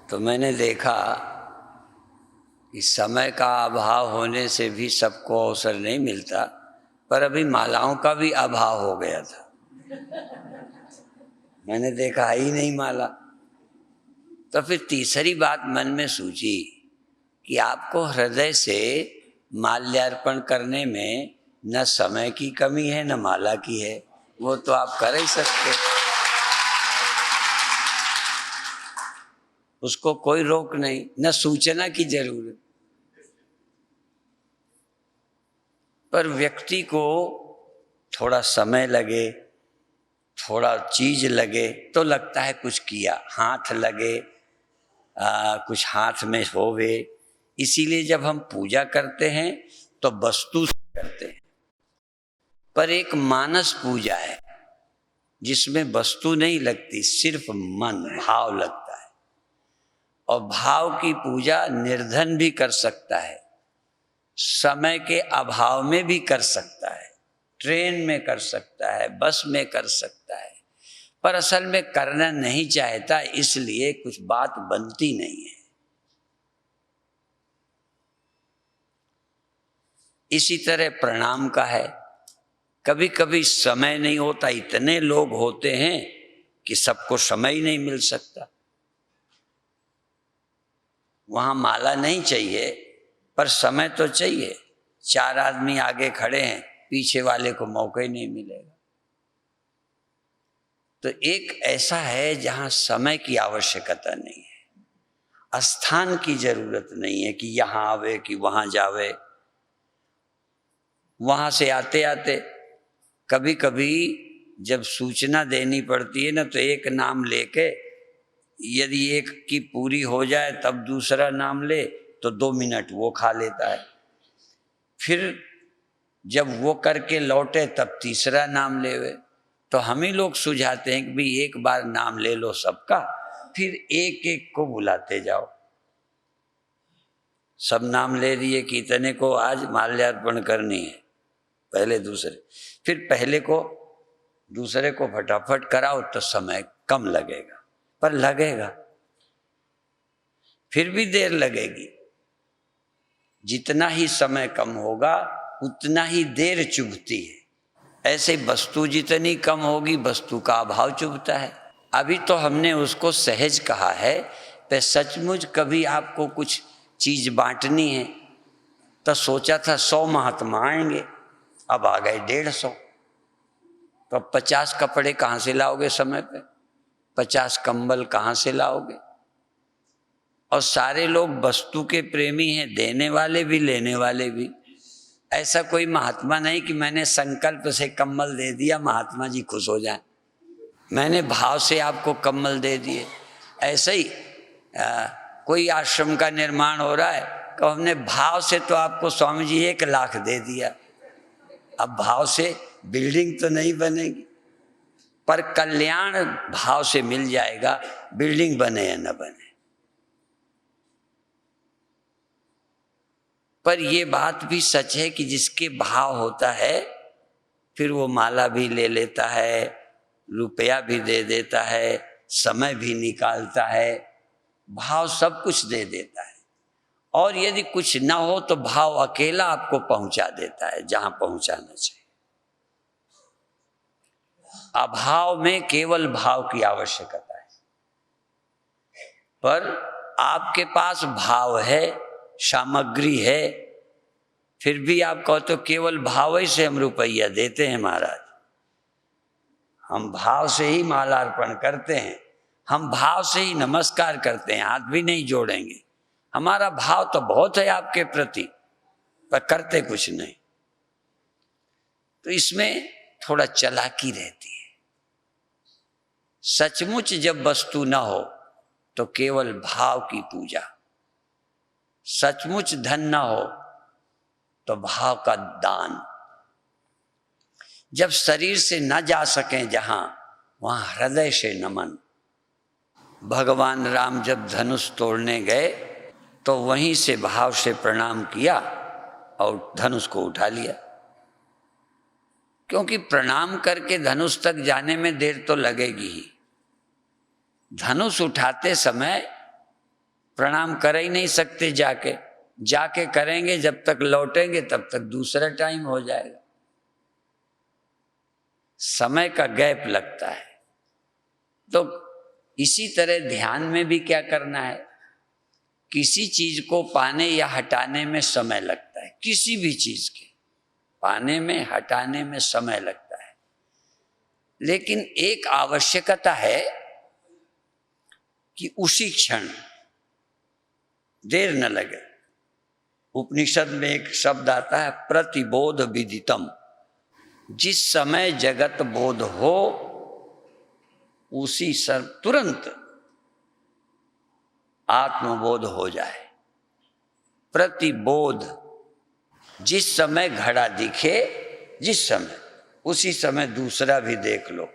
तो मैंने देखा कि समय का अभाव होने से भी सबको अवसर नहीं मिलता, पर अभी मालाओं का भी अभाव हो गया था। मैंने देखा ही नहीं माला। तो फिर तीसरी बात मन में सूझी कि आपको हृदय से माल्यार्पण करने में न समय की कमी है न माला की है, वो तो आप कर ही सकते, उसको कोई रोक नहीं, न सूचना की जरूरत। पर व्यक्ति को थोड़ा समय लगे, थोड़ा चीज लगे तो लगता है कुछ किया, हाथ लगे, कुछ हाथ में होवे। इसीलिए जब हम पूजा करते हैं तो वस्तु से करते हैं, पर एक मानस पूजा है जिसमें वस्तु नहीं लगती, सिर्फ मन भाव लगता है। और भाव की पूजा निर्धन भी कर सकता है, समय के अभाव में भी कर सकता है, ट्रेन में कर सकता है, बस में कर सकता है, पर असल में करना नहीं चाहता, इसलिए कुछ बात बनती नहीं है। इसी तरह प्रणाम का है, कभी कभी समय नहीं होता, इतने लोग होते हैं कि सबको समय ही नहीं मिल सकता। वहां माला नहीं चाहिए पर समय तो चाहिए। 4 आदमी आगे खड़े हैं, पीछे वाले को मौका ही नहीं मिलेगा। तो एक ऐसा है जहां समय की आवश्यकता नहीं है, स्थान की जरूरत नहीं है कि यहां आवे कि वहां जावे। वहां से आते आते कभी कभी जब सूचना देनी पड़ती है ना, तो एक नाम लेके यदि एक की पूरी हो जाए तब दूसरा नाम ले तो 2 मिनट वो खा लेता है। फिर जब वो करके लौटे तब तीसरा नाम लेवे। तो हम ही लोग सुझाते हैं कि भाई एक बार नाम ले लो सबका, फिर एक एक को बुलाते जाओ। सब नाम ले दिए कि इतने को आज माल्यार्पण करनी है, पहले दूसरे, फिर पहले को दूसरे को फटाफट कराओ तो समय कम लगेगा, पर लगेगा, फिर भी देर लगेगी। जितना ही समय कम होगा उतना ही देर चुभती है। ऐसे वस्तु जितनी कम होगी वस्तु का अभाव चुभता है। अभी तो हमने उसको सहज कहा है, पर सचमुच कभी आपको कुछ चीज बांटनी है तो सोचा था 100 महात्मा आएंगे, अब आ गए 150। तो अब 50 कपड़े कहाँ से लाओगे समय पे, 50 कंबल कहाँ से लाओगे। और सारे लोग वस्तु के प्रेमी हैं, देने वाले भी लेने वाले भी। ऐसा कोई महात्मा नहीं कि मैंने संकल्प से कंबल दे दिया महात्मा जी खुश हो जाएं, मैंने भाव से आपको कंबल दे दिए। ऐसे ही कोई आश्रम का निर्माण हो रहा है तो हमने भाव से तो आपको स्वामी जी 1 लाख दे दिया। अब भाव से बिल्डिंग तो नहीं बनेगी, पर कल्याण भाव से मिल जाएगा, बिल्डिंग बने या न बने। पर ये बात भी सच है कि जिसके भाव होता है फिर वो माला भी ले लेता है, रुपया भी दे देता है, समय भी निकालता है, भाव सब कुछ दे देता है। और यदि कुछ ना हो तो भाव अकेला आपको पहुंचा देता है जहां पहुंचाना चाहिए। अभाव में केवल भाव की आवश्यकता है, पर आपके पास भाव है, सामग्री है, फिर भी आप कहो तो केवल भाव ही से हम रुपया देते हैं महाराज। हम भाव से ही मालार्पण करते हैं, हम भाव से ही नमस्कार करते हैं, हाथ भी नहीं जोड़ेंगे। हमारा भाव तो बहुत है आपके प्रति, पर करते कुछ नहीं। तो इसमें थोड़ा चालाकी रहती है। सचमुच जब वस्तु न हो तो केवल भाव की पूजा, सचमुच धन न हो तो भाव का दान। जब शरीर से न जा सकें जहां, वहां हृदय से नमन। भगवान राम जब धनुष तोड़ने गए तो वहीं से भाव से प्रणाम किया और धनुष को उठा लिया, क्योंकि प्रणाम करके धनुष तक जाने में देर तो लगेगी ही। धनुष उठाते समय प्रणाम कर ही नहीं सकते, जाके करेंगे, जब तक लौटेंगे तब तक दूसरा टाइम हो जाएगा। समय का गैप लगता है। तो इसी तरह ध्यान में भी क्या करना है, किसी चीज को पाने या हटाने में समय लगता है, किसी भी चीज के पाने में हटाने में समय लगता है, लेकिन एक आवश्यकता है कि उसी क्षण, देर न लगे। उपनिषद में एक शब्द आता है प्रतिबोध विदितम, जिस समय जगत बोध हो उसी तुरंत आत्मबोध हो जाए। प्रतिबोध, जिस समय घड़ा दिखे, जिस समय, उसी समय दूसरा भी देख लो।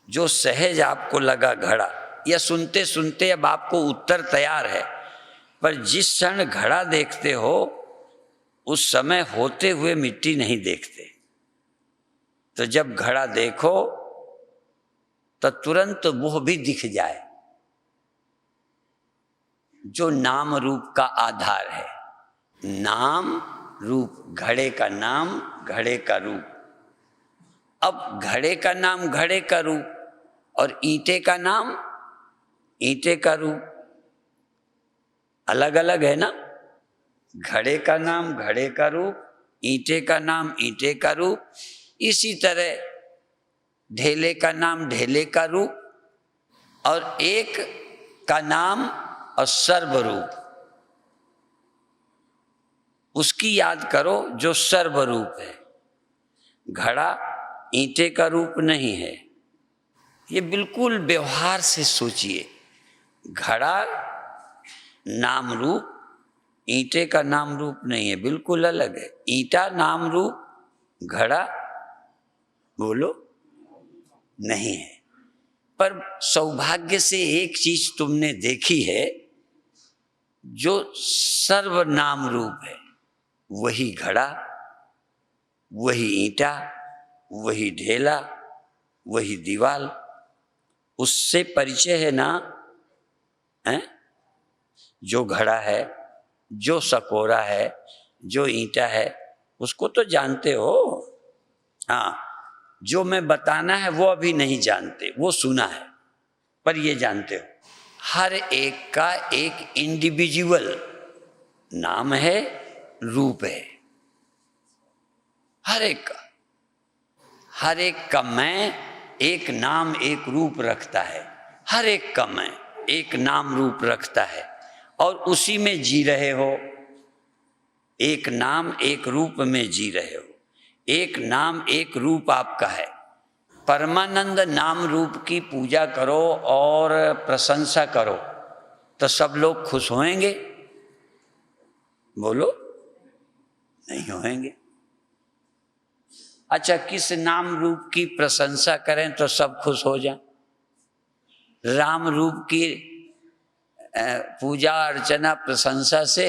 जो सहज आपको लगा घड़ा, या सुनते सुनते अब आपको उत्तर तैयार है, पर जिस क्षण घड़ा देखते हो उस समय होते हुए मिट्टी नहीं देखते। तो जब घड़ा देखो तो तुरंत वो भी दिख जाए जो नाम रूप का आधार है। नाम रूप, घड़े का नाम, घड़े का रूप। अब घड़े का नाम, घड़े का रूप, और ईंटे का नाम, ईंटे का रूप अलग अलग है ना। घड़े का नाम, घड़े का रूप, ईंटे का नाम, ईंटे का रूप। इसी तरह ढेले का नाम, ढेले का रूप, और एक का नाम और सर्वरूप। उसकी याद करो जो सर्वरूप है। घड़ा ईंटे का रूप नहीं है, ये बिल्कुल व्यवहार से सोचिए। घड़ा नाम रूप, ईंटे का नाम रूप नहीं है, बिल्कुल अलग है। ईंटा नाम रूप, घड़ा बोलो नहीं है। पर सौभाग्य से एक चीज तुमने देखी है जो सर्वनाम रूप है, वही घड़ा, वही ईंटा, वही ढेला, वही दीवाल। उससे परिचय है ना, है? जो घड़ा है, जो सकोरा है, जो ईंटा है, उसको तो जानते हो। हाँ, जो मैं बताना है वो अभी नहीं जानते, वो सुना है, पर ये जानते हो। हर एक का एक इंडिविजुअल नाम है, रूप है। हर एक का मैं एक नाम एक रूप रखता है। हर एक का मैं एक नाम रूप रखता है और उसी में जी रहे हो। एक नाम एक रूप में जी रहे हो। एक नाम एक रूप आपका है। परमानंद नाम रूप की पूजा करो और प्रशंसा करो तो सब लोग खुश होंगे? बोलो, नहीं होंगे। अच्छा, किस नाम रूप की प्रशंसा करें तो सब खुश हो जाएं? राम रूप की पूजा अर्चना प्रशंसा से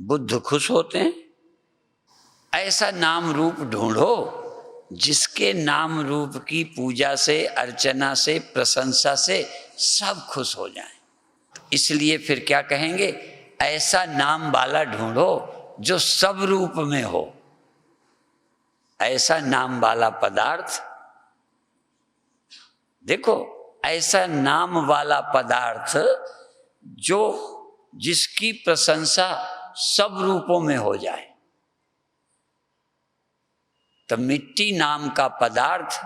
बुद्ध खुश होते हैं। ऐसा नाम रूप ढूंढो जिसके नाम रूप की पूजा से, अर्चना से, प्रशंसा से सब खुश हो जाएं। इसलिए फिर क्या कहेंगे? ऐसा नाम वाला ढूंढो जो सब रूप में हो। ऐसा नाम वाला पदार्थ देखो, ऐसा नाम वाला पदार्थ जो जिसकी प्रशंसा सब रूपों में हो जाए। तो मिट्टी नाम का पदार्थ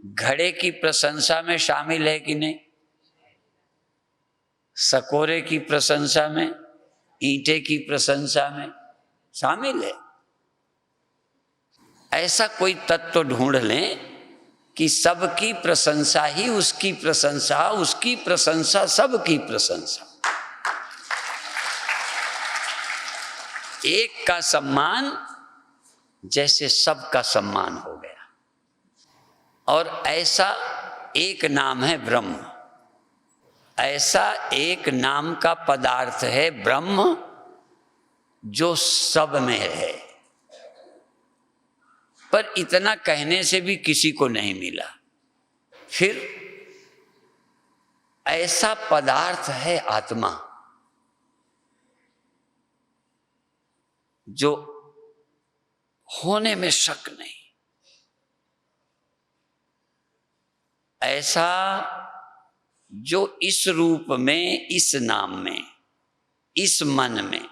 घड़े की प्रशंसा में शामिल है कि नहीं? सकोरे की प्रशंसा में, ईंटे की प्रशंसा में शामिल है। ऐसा कोई तत्व ढूंढ लें कि सबकी प्रशंसा ही उसकी प्रशंसा, उसकी प्रशंसा सबकी प्रशंसा। एक का सम्मान जैसे सबका सम्मान हो गया। और ऐसा एक नाम है ब्रह्म। ऐसा एक नाम का पदार्थ है ब्रह्म जो सब में है। पर इतना कहने से भी किसी को नहीं मिला। फिर ऐसा पदार्थ है आत्मा जो होने में शक नहीं, ऐसा जो इस रूप में, इस नाम में, इस मन में,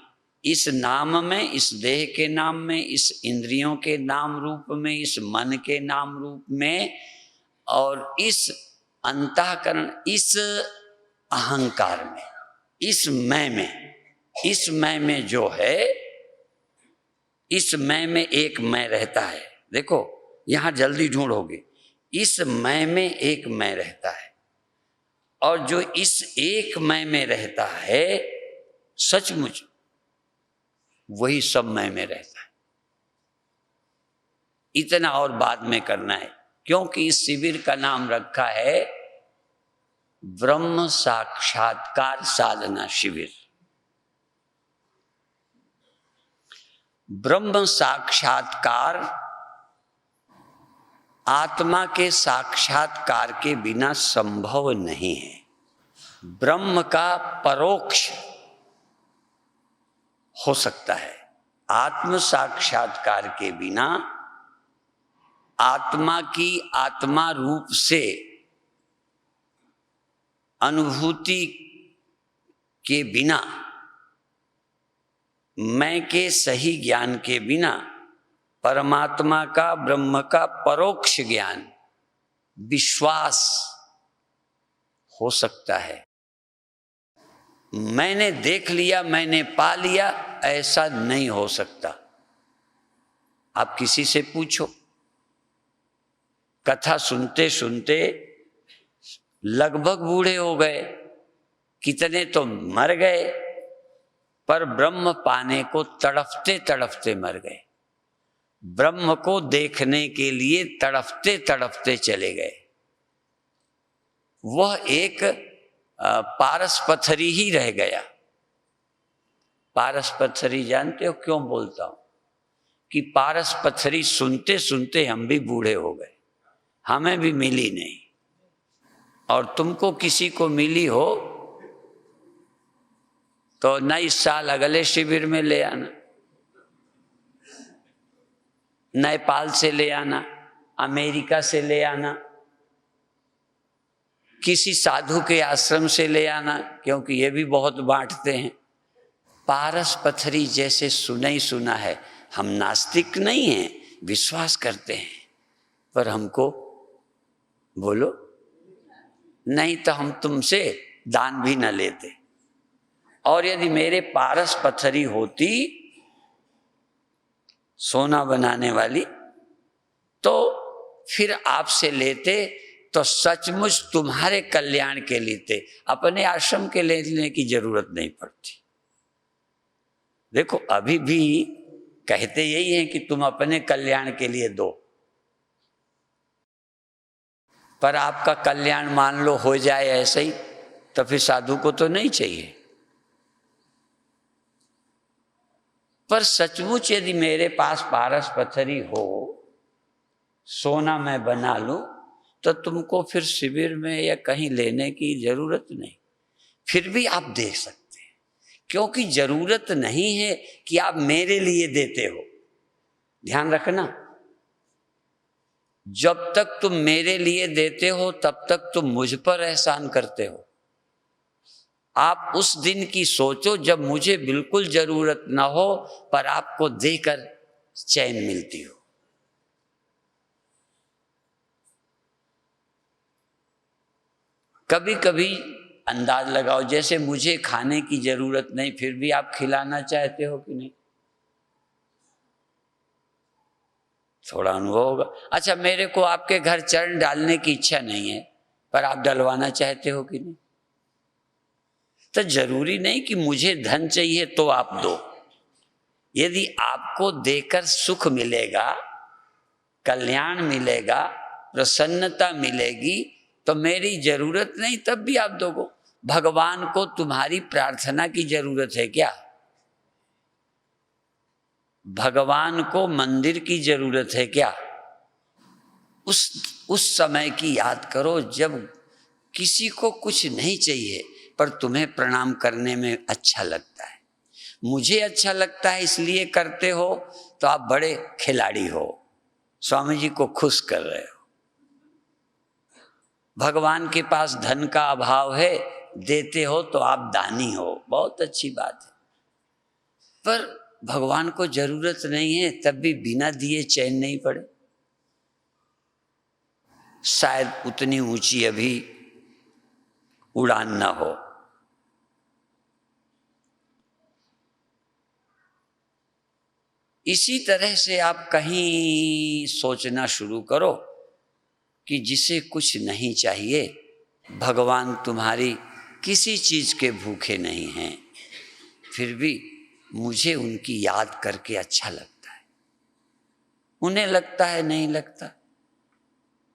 इस नाम में, इस देह के नाम में, इस इंद्रियों के नाम रूप में, इस मन के नाम रूप में, और इस अंतःकरण, इस अहंकार में, इस मैं में, इस मैं में जो है, इस मैं में एक मैं रहता है। देखो यहां जल्दी ढूंढोगे, इस मैं में एक मैं रहता है, और जो इस एक मैं में रहता है सचमुच वही सब मैं में रहता है। इतना और बाद में करना है, क्योंकि इस शिविर का नाम रखा है ब्रह्म साक्षात्कार साधना शिविर। ब्रह्म साक्षात्कार आत्मा के साक्षात्कार के बिना संभव नहीं है। ब्रह्म का परोक्ष हो सकता है, आत्म साक्षात्कार के बिना, आत्मा की आत्मा रूप से अनुभूति के बिना, मैं के सही ज्ञान के बिना, परमात्मा का, ब्रह्म का परोक्ष ज्ञान, विश्वास हो सकता है। मैंने देख लिया, मैंने पा लिया, ऐसा नहीं हो सकता। आप किसी से पूछो, कथा सुनते सुनते लगभग बूढ़े हो गए, कितने तो मर गए, पर ब्रह्म पाने को तड़फते तड़फते मर गए, ब्रह्म को देखने के लिए तड़फते तड़फते चले गए। वह एक पारस पत्थरी ही रह गया। पारस पत्थरी जानते हो क्यों बोलता हूं? कि पारस पत्थरी सुनते सुनते हम भी बूढ़े हो गए, हमें भी मिली नहीं, और तुमको किसी को मिली हो तो नए साल अगले शिविर में ले आना, नेपाल से ले आना, अमेरिका से ले आना, किसी साधु के आश्रम से ले आना, क्योंकि ये भी बहुत बांटते हैं। पारस पत्थरी जैसे सुना ही सुना है। हम नास्तिक नहीं हैं, विश्वास करते हैं, पर हमको बोलो, नहीं तो हम तुमसे दान भी न लेते। और यदि मेरे पारस पत्थरी होती सोना बनाने वाली, तो फिर आपसे लेते तो सचमुच तुम्हारे कल्याण के लिए, अपने आश्रम के लेने की जरूरत नहीं पड़ती। देखो अभी भी कहते यही हैं कि तुम अपने कल्याण के लिए दो, पर आपका कल्याण मान लो हो जाए ऐसे ही, तो फिर साधु को तो नहीं चाहिए। पर सचमुच यदि मेरे पास पारस पत्थरी हो, सोना मैं बना लूं, तो तुमको फिर शिविर में या कहीं लेने की जरूरत नहीं। फिर भी आप दे सकते हैं, क्योंकि जरूरत नहीं है कि आप मेरे लिए देते हो। ध्यान रखना, जब तक तुम मेरे लिए देते हो तब तक तुम मुझ पर एहसान करते हो। आप उस दिन की सोचो जब मुझे बिल्कुल जरूरत ना हो, पर आपको देकर चैन मिलती हो। कभी कभी अंदाज लगाओ, जैसे मुझे खाने की जरूरत नहीं, फिर भी आप खिलाना चाहते हो कि नहीं? थोड़ा अनुभव होगा। अच्छा, मेरे को आपके घर चरण डालने की इच्छा नहीं है, पर आप डलवाना चाहते हो कि नहीं? तो जरूरी नहीं कि मुझे धन चाहिए तो आप दो। यदि आपको देकर सुख मिलेगा, कल्याण मिलेगा, प्रसन्नता मिलेगी, तो मेरी जरूरत नहीं तब भी आप दोगे। भगवान को तुम्हारी प्रार्थना की जरूरत है क्या? भगवान को मंदिर की जरूरत है क्या? उस समय की याद करो जब किसी को कुछ नहीं चाहिए, पर तुम्हें प्रणाम करने में अच्छा लगता है। मुझे अच्छा लगता है इसलिए करते हो, तो आप बड़े खिलाड़ी हो, स्वामी जी को खुश कर रहे हो। भगवान के पास धन का अभाव है, देते हो तो आप दानी हो, बहुत अच्छी बात है। पर भगवान को जरूरत नहीं है, तब भी बिना दिए चैन नहीं पड़े। शायद उतनी ऊंची अभी उड़ान ना हो। इसी तरह से आप कहीं सोचना शुरू करो कि जिसे कुछ नहीं चाहिए, भगवान तुम्हारी किसी चीज के भूखे नहीं हैं, फिर भी मुझे उनकी याद करके अच्छा लगता है। उन्हें लगता है नहीं लगता।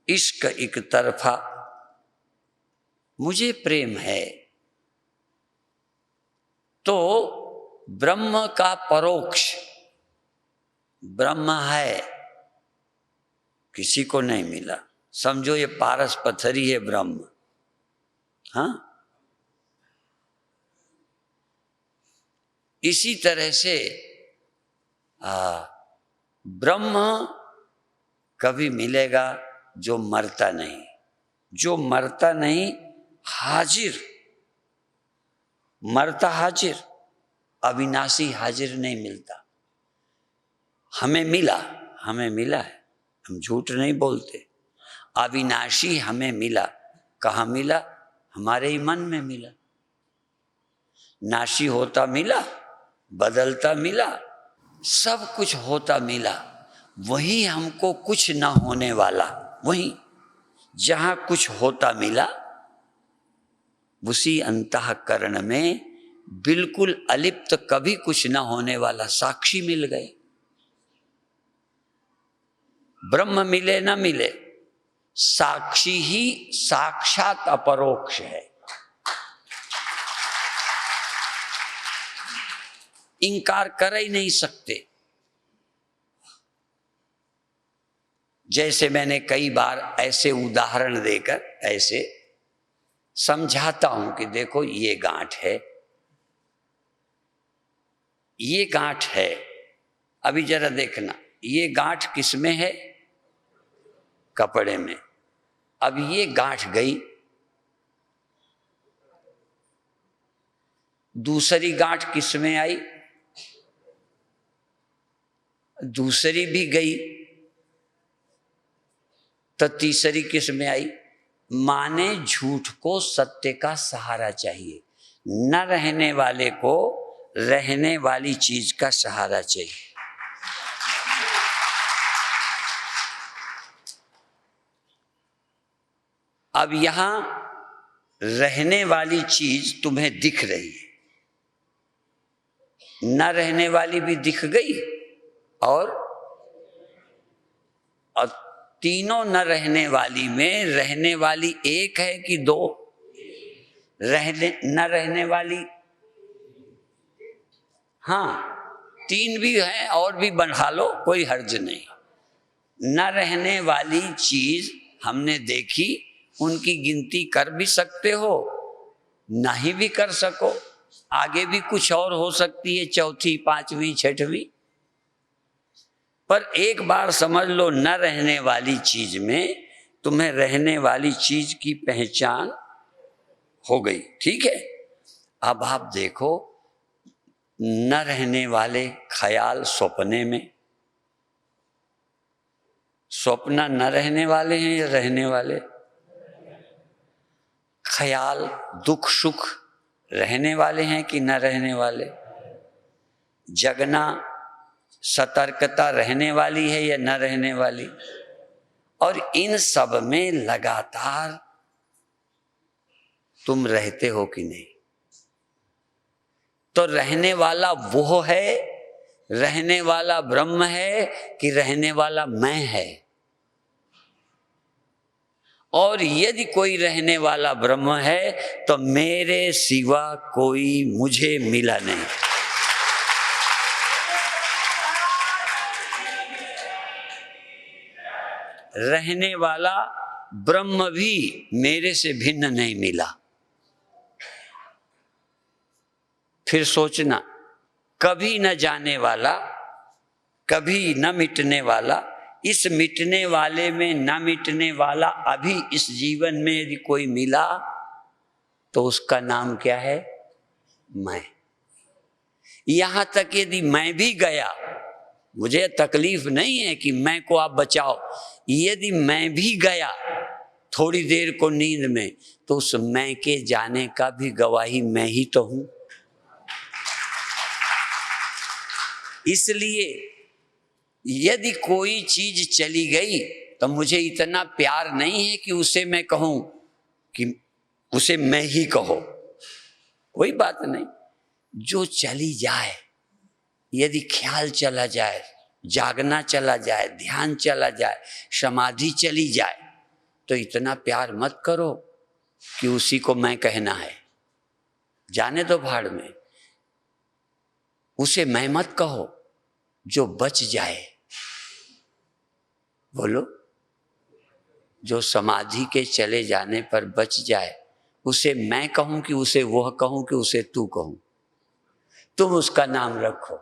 इश्क एक तरफा मुझे प्रेम है, तो ब्रह्म का परोक्ष ब्रह्म है, किसी को नहीं मिला। समझो ये पारस पत्थरी है ब्रह्म। हाँ, इसी तरह से ब्रह्म कभी मिलेगा जो मरता नहीं, जो मरता नहीं, हाजिर, मरता हाजिर, अविनाशी हाजिर नहीं मिलता। हमें मिला है, हम झूठ नहीं बोलते। अविनाशी हमें मिला। कहाँ मिला? हमारे ही मन में मिला। नाशी होता मिला, बदलता मिला, सब कुछ होता मिला। वही हमको कुछ ना होने वाला, वही जहां कुछ होता मिला, उसी अंतःकरण में बिल्कुल अलिप्त, कभी कुछ ना होने वाला साक्षी मिल गए। ब्रह्म मिले ना मिले, साक्षी ही साक्षात अपरोक्ष है। इनकार कर ही नहीं सकते। जैसे मैंने कई बार ऐसे उदाहरण देकर ऐसे समझाता हूं कि देखो ये गांठ है, ये गांठ है, अभी जरा देखना, ये गांठ किस में है? कपड़े में। अब ये गांठ गई, दूसरी गांठ किस में आई? दूसरी भी गई, तो तीसरी किस में आई? माने झूठ को सत्य का सहारा चाहिए, न रहने वाले को रहने वाली चीज का सहारा चाहिए। अब यहां रहने वाली चीज तुम्हें दिख रही है, न रहने वाली भी दिख गई, और तीनों न रहने वाली में रहने वाली एक है कि दो? न रहने वाली, हाँ, तीन भी है और भी बढ़ा लो, कोई हर्ज नहीं। न रहने वाली चीज हमने देखी, उनकी गिनती कर भी सकते हो, नहीं भी कर सको, आगे भी कुछ और हो सकती है, चौथी, पांचवी, छठवीं। पर एक बार समझ लो, न रहने वाली चीज में तुम्हें रहने वाली चीज की पहचान हो गई, ठीक है। अब आप देखो, न रहने वाले ख्याल सपने में, स्वप्न न रहने वाले हैं या रहने वाले? ख्याल दुख सुख रहने वाले हैं कि न रहने वाले? जगना सतर्कता रहने वाली है या न रहने वाली? और इन सब में लगातार तुम रहते हो कि नहीं? तो रहने वाला वो है, रहने वाला ब्रह्म है, कि रहने वाला मैं है? और यदि कोई रहने वाला ब्रह्म है, तो मेरे सिवा कोई मुझे मिला नहीं। रहने वाला ब्रह्म भी मेरे से भिन्न नहीं मिला। फिर सोचना, कभी न जाने वाला, कभी न मिटने वाला, इस मिटने वाले में न मिटने वाला अभी इस जीवन में यदि कोई मिला तो उसका नाम क्या है? मैं। यहां तक यदि मैं भी गया, मुझे तकलीफ नहीं है कि मैं को आप बचाओ, यदि मैं भी गया थोड़ी देर को नींद में, तो उस मैं के जाने का भी गवाही मैं ही तो हूं। इसलिए यदि कोई चीज चली गई तो मुझे इतना प्यार नहीं है कि उसे मैं कहूं कि उसे मैं ही कहो, कोई बात नहीं। जो चली जाए, यदि ख्याल चला जाए, जागना चला जाए, ध्यान चला जाए, समाधि चली जाए, तो इतना प्यार मत करो कि उसी को मैं कहना है। जाने दो भाड़ में, उसे मैं मत कहो। जो बच जाए, बोलो, जो समाधि के चले जाने पर बच जाए, उसे मैं कहूं कि उसे वह कहूं कि उसे तू कहूं? तुम उसका नाम रखो।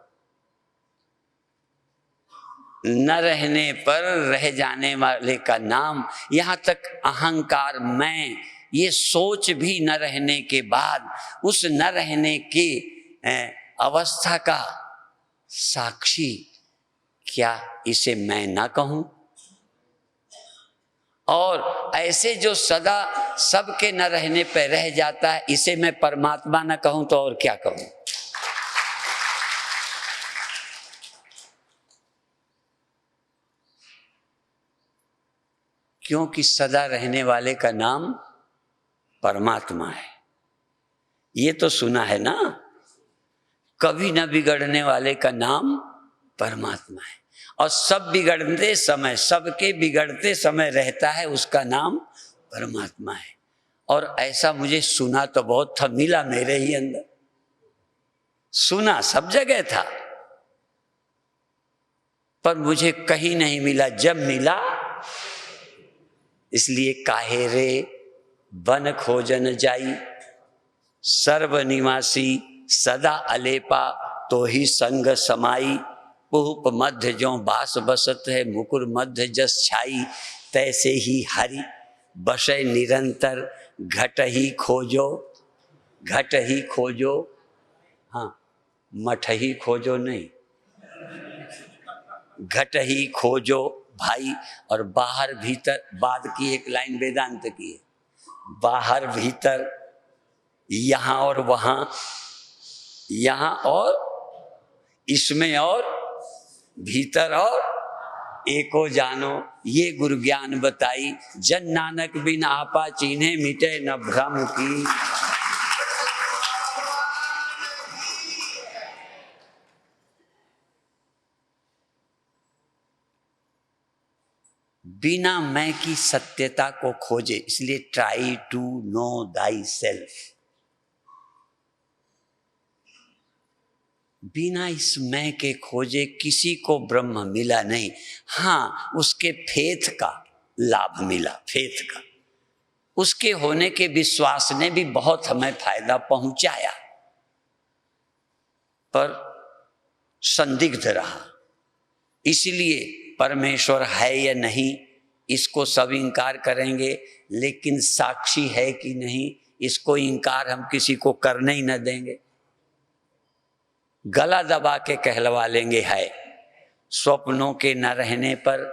न रहने पर रह जाने वाले का नाम, यहां तक अहंकार, मैं, ये सोच भी न रहने के बाद उस न रहने के अवस्था का साक्षी, क्या इसे मैं ना कहूं? और ऐसे जो सदा सबके न रहने पर रह जाता है, इसे मैं परमात्मा न कहूं तो और क्या कहूं? क्योंकि सदा रहने वाले का नाम परमात्मा है। ये तो सुना है ना, कभी न बिगड़ने वाले का नाम परमात्मा है। और सब बिगड़ते समय, सबके बिगड़ते समय रहता है, उसका नाम परमात्मा है। और ऐसा मुझे सुना तो बहुत था, मिला मेरे ही अंदर, सुना सब जगह था, पर मुझे कहीं नहीं मिला। जब मिला, इसलिए काहे रे बन खोजन जाई, सर्वनिवासी सदा अलेपा, तो ही संग समाई। पुप मध्य ज्यों बास बसत है, मुकुर मध्य जस छाई। तैसे ही हरि बसै निरंतर, घट ही खोजो, घट ही खोजो। हाँ, मठ ही खोजो नहीं, घट ही खोजो भाई। और बाहर भीतर, बाद की एक लाइन वेदांत की है, बाहर भीतर, यहां और वहां, यहां और इसमें और भीतर और एको जानो, ये गुरु ज्ञान बताई। जन नानक बिन आपा चीन्हे, मिटे न भ्रम की। बिना मैं की सत्यता को खोजे, इसलिए try to know thy self. बिना इस मैं के खोजे किसी को ब्रह्म मिला नहीं। हाँ, उसके फेथ का लाभ मिला, फेथ का, उसके होने के विश्वास ने भी बहुत हमें फायदा पहुंचाया, पर संदिग्ध रहा। इसलिए परमेश्वर है या नहीं, इसको सब इंकार करेंगे, लेकिन साक्षी है कि नहीं, इसको इंकार हम किसी को करने ही न देंगे। गला दबा के कहलवा लेंगे है। स्वप्नों के न रहने पर,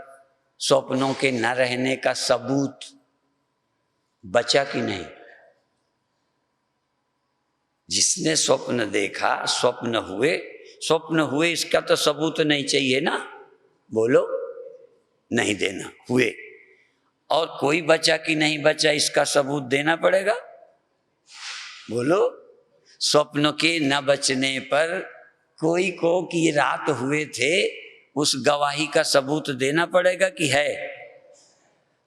स्वप्नों के न रहने का सबूत बचा कि नहीं? जिसने स्वप्न देखा, स्वप्न हुए, इसका तो सबूत नहीं चाहिए ना, बोलो, नहीं देना, हुए। और कोई बचा कि नहीं बचा, इसका सबूत देना पड़ेगा, बोलो। स्वप्न के न बचने पर कोई को कि रात हुए थे, उस गवाही का सबूत देना पड़ेगा कि है?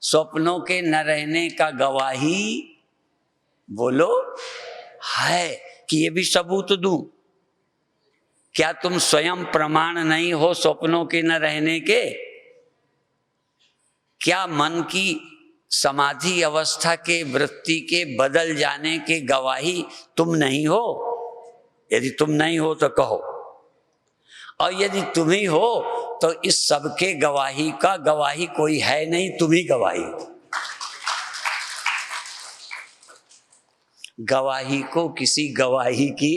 स्वप्नों के न रहने का गवाही, बोलो, है कि ये भी सबूत दूं? क्या तुम स्वयं प्रमाण नहीं हो स्वप्नों के न रहने के? क्या मन की समाधि अवस्था के वृत्ति के बदल जाने के गवाही तुम नहीं हो? यदि तुम नहीं हो तो कहो, और यदि तुम ही हो तो इस सब के गवाही का गवाही कोई है नहीं, तुम ही गवाही हो। गवाही को किसी गवाही की,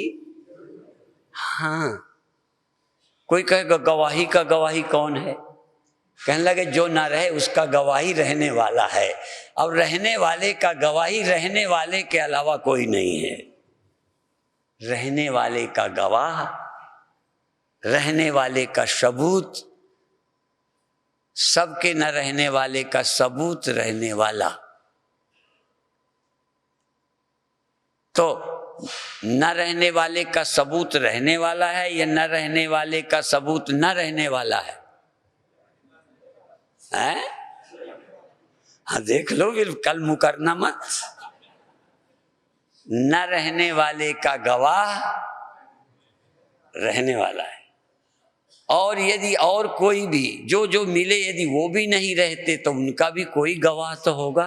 हाँ, कोई कहेगा गवाही का गवाही कौन है? कहने लगे जो ना रहे उसका गवाही रहने वाला है, और रहने वाले का गवाही रहने वाले के अलावा कोई नहीं है। रहने वाले का गवाह, रहने वाले का सबूत, सबके न रहने वाले का सबूत रहने वाला। तो न रहने वाले का सबूत रहने वाला है या न रहने वाले का सबूत न रहने वाला है? हैं? हाँ, देख लो, फिर कल मुकरना मत। न रहने वाले का गवाह रहने वाला है, और यदि और कोई भी जो जो मिले यदि वो भी नहीं रहते तो उनका भी कोई गवाह तो होगा।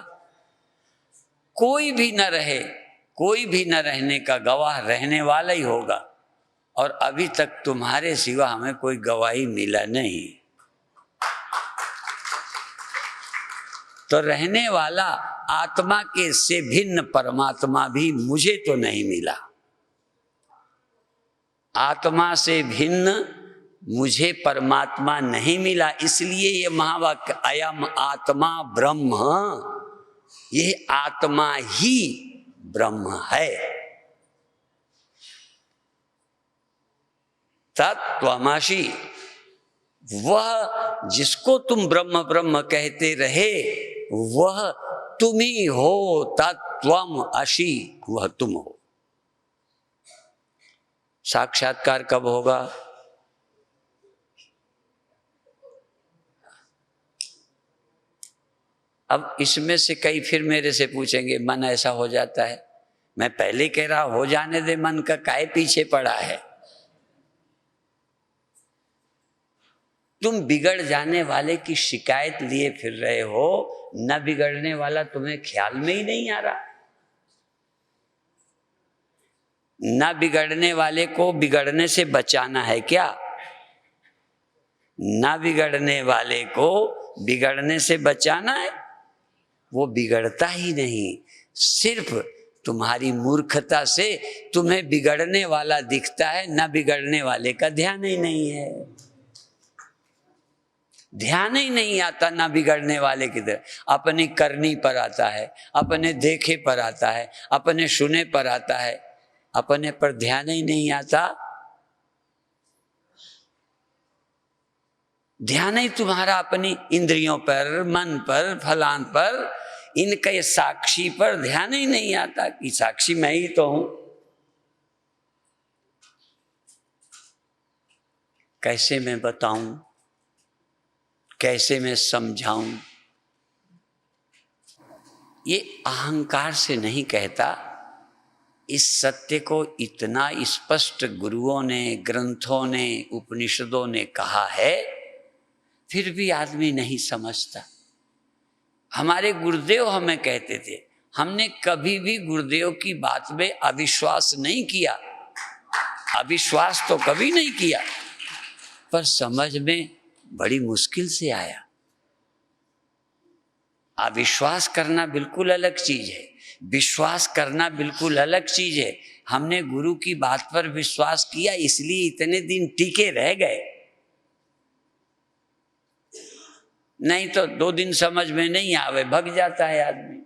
कोई भी न रहे, कोई भी न रहने का गवाह रहने वाला ही होगा, और अभी तक तुम्हारे सिवा हमें कोई गवाही मिला नहीं। तो रहने वाला आत्मा के से भिन्न परमात्मा भी मुझे तो नहीं मिला। आत्मा से भिन्न मुझे परमात्मा नहीं मिला, इसलिए ये महावाक्य अयम आत्मा ब्रह्म, ये आत्मा ही ब्रह्म है। तत्त्वमसि, वह जिसको तुम ब्रह्म ब्रह्म कहते रहे वह तुम ही हो। तत्त्वम असि, वह तुम हो। साक्षात्कार कब होगा? अब इसमें से कई फिर मेरे से पूछेंगे मन ऐसा हो जाता है। मैं पहले कह रहा हो जाने दे, मन का काहे पीछे पड़ा है? तुम बिगड़ जाने वाले की शिकायत लिए फिर रहे हो, न बिगड़ने वाला तुम्हें ख्याल में ही नहीं आ रहा। न बिगड़ने वाले को बिगड़ने से बचाना है क्या? न बिगड़ने वाले को बिगड़ने से बचाना है? वो बिगड़ता ही नहीं, सिर्फ तुम्हारी मूर्खता से तुम्हें बिगड़ने वाला दिखता है, न बिगड़ने वाले का ध्यान ही नहीं है। ध्यान ही नहीं आता ना बिगड़ने वाले की तरफ। अपनी करनी पर आता है, अपने देखे पर आता है, अपने सुने पर आता है, अपने पर ध्यान ही नहीं आता। ध्यान ही तुम्हारा अपनी इंद्रियों पर, मन पर, फलान पर, इनके साक्षी पर ध्यान ही नहीं आता कि साक्षी मैं ही तो हूं। कैसे मैं बताऊं, कैसे मैं समझाऊं? ये अहंकार से नहीं कहता, इस सत्य को इतना स्पष्ट गुरुओं ने, ग्रंथों ने, उपनिषदों ने कहा है, फिर भी आदमी नहीं समझता। हमारे गुरुदेव हमें कहते थे, हमने कभी भी गुरुदेव की बात में अविश्वास नहीं किया, अविश्वास तो कभी नहीं किया, पर समझ में बड़ी मुश्किल से आया। अविश्वास करना बिल्कुल अलग चीज है, विश्वास करना बिल्कुल अलग चीज है। हमने गुरु की बात पर विश्वास किया, इसलिए इतने दिन टिके रह गए, नहीं तो 2 दिन समझ में नहीं आवे भग जाता है आदमी।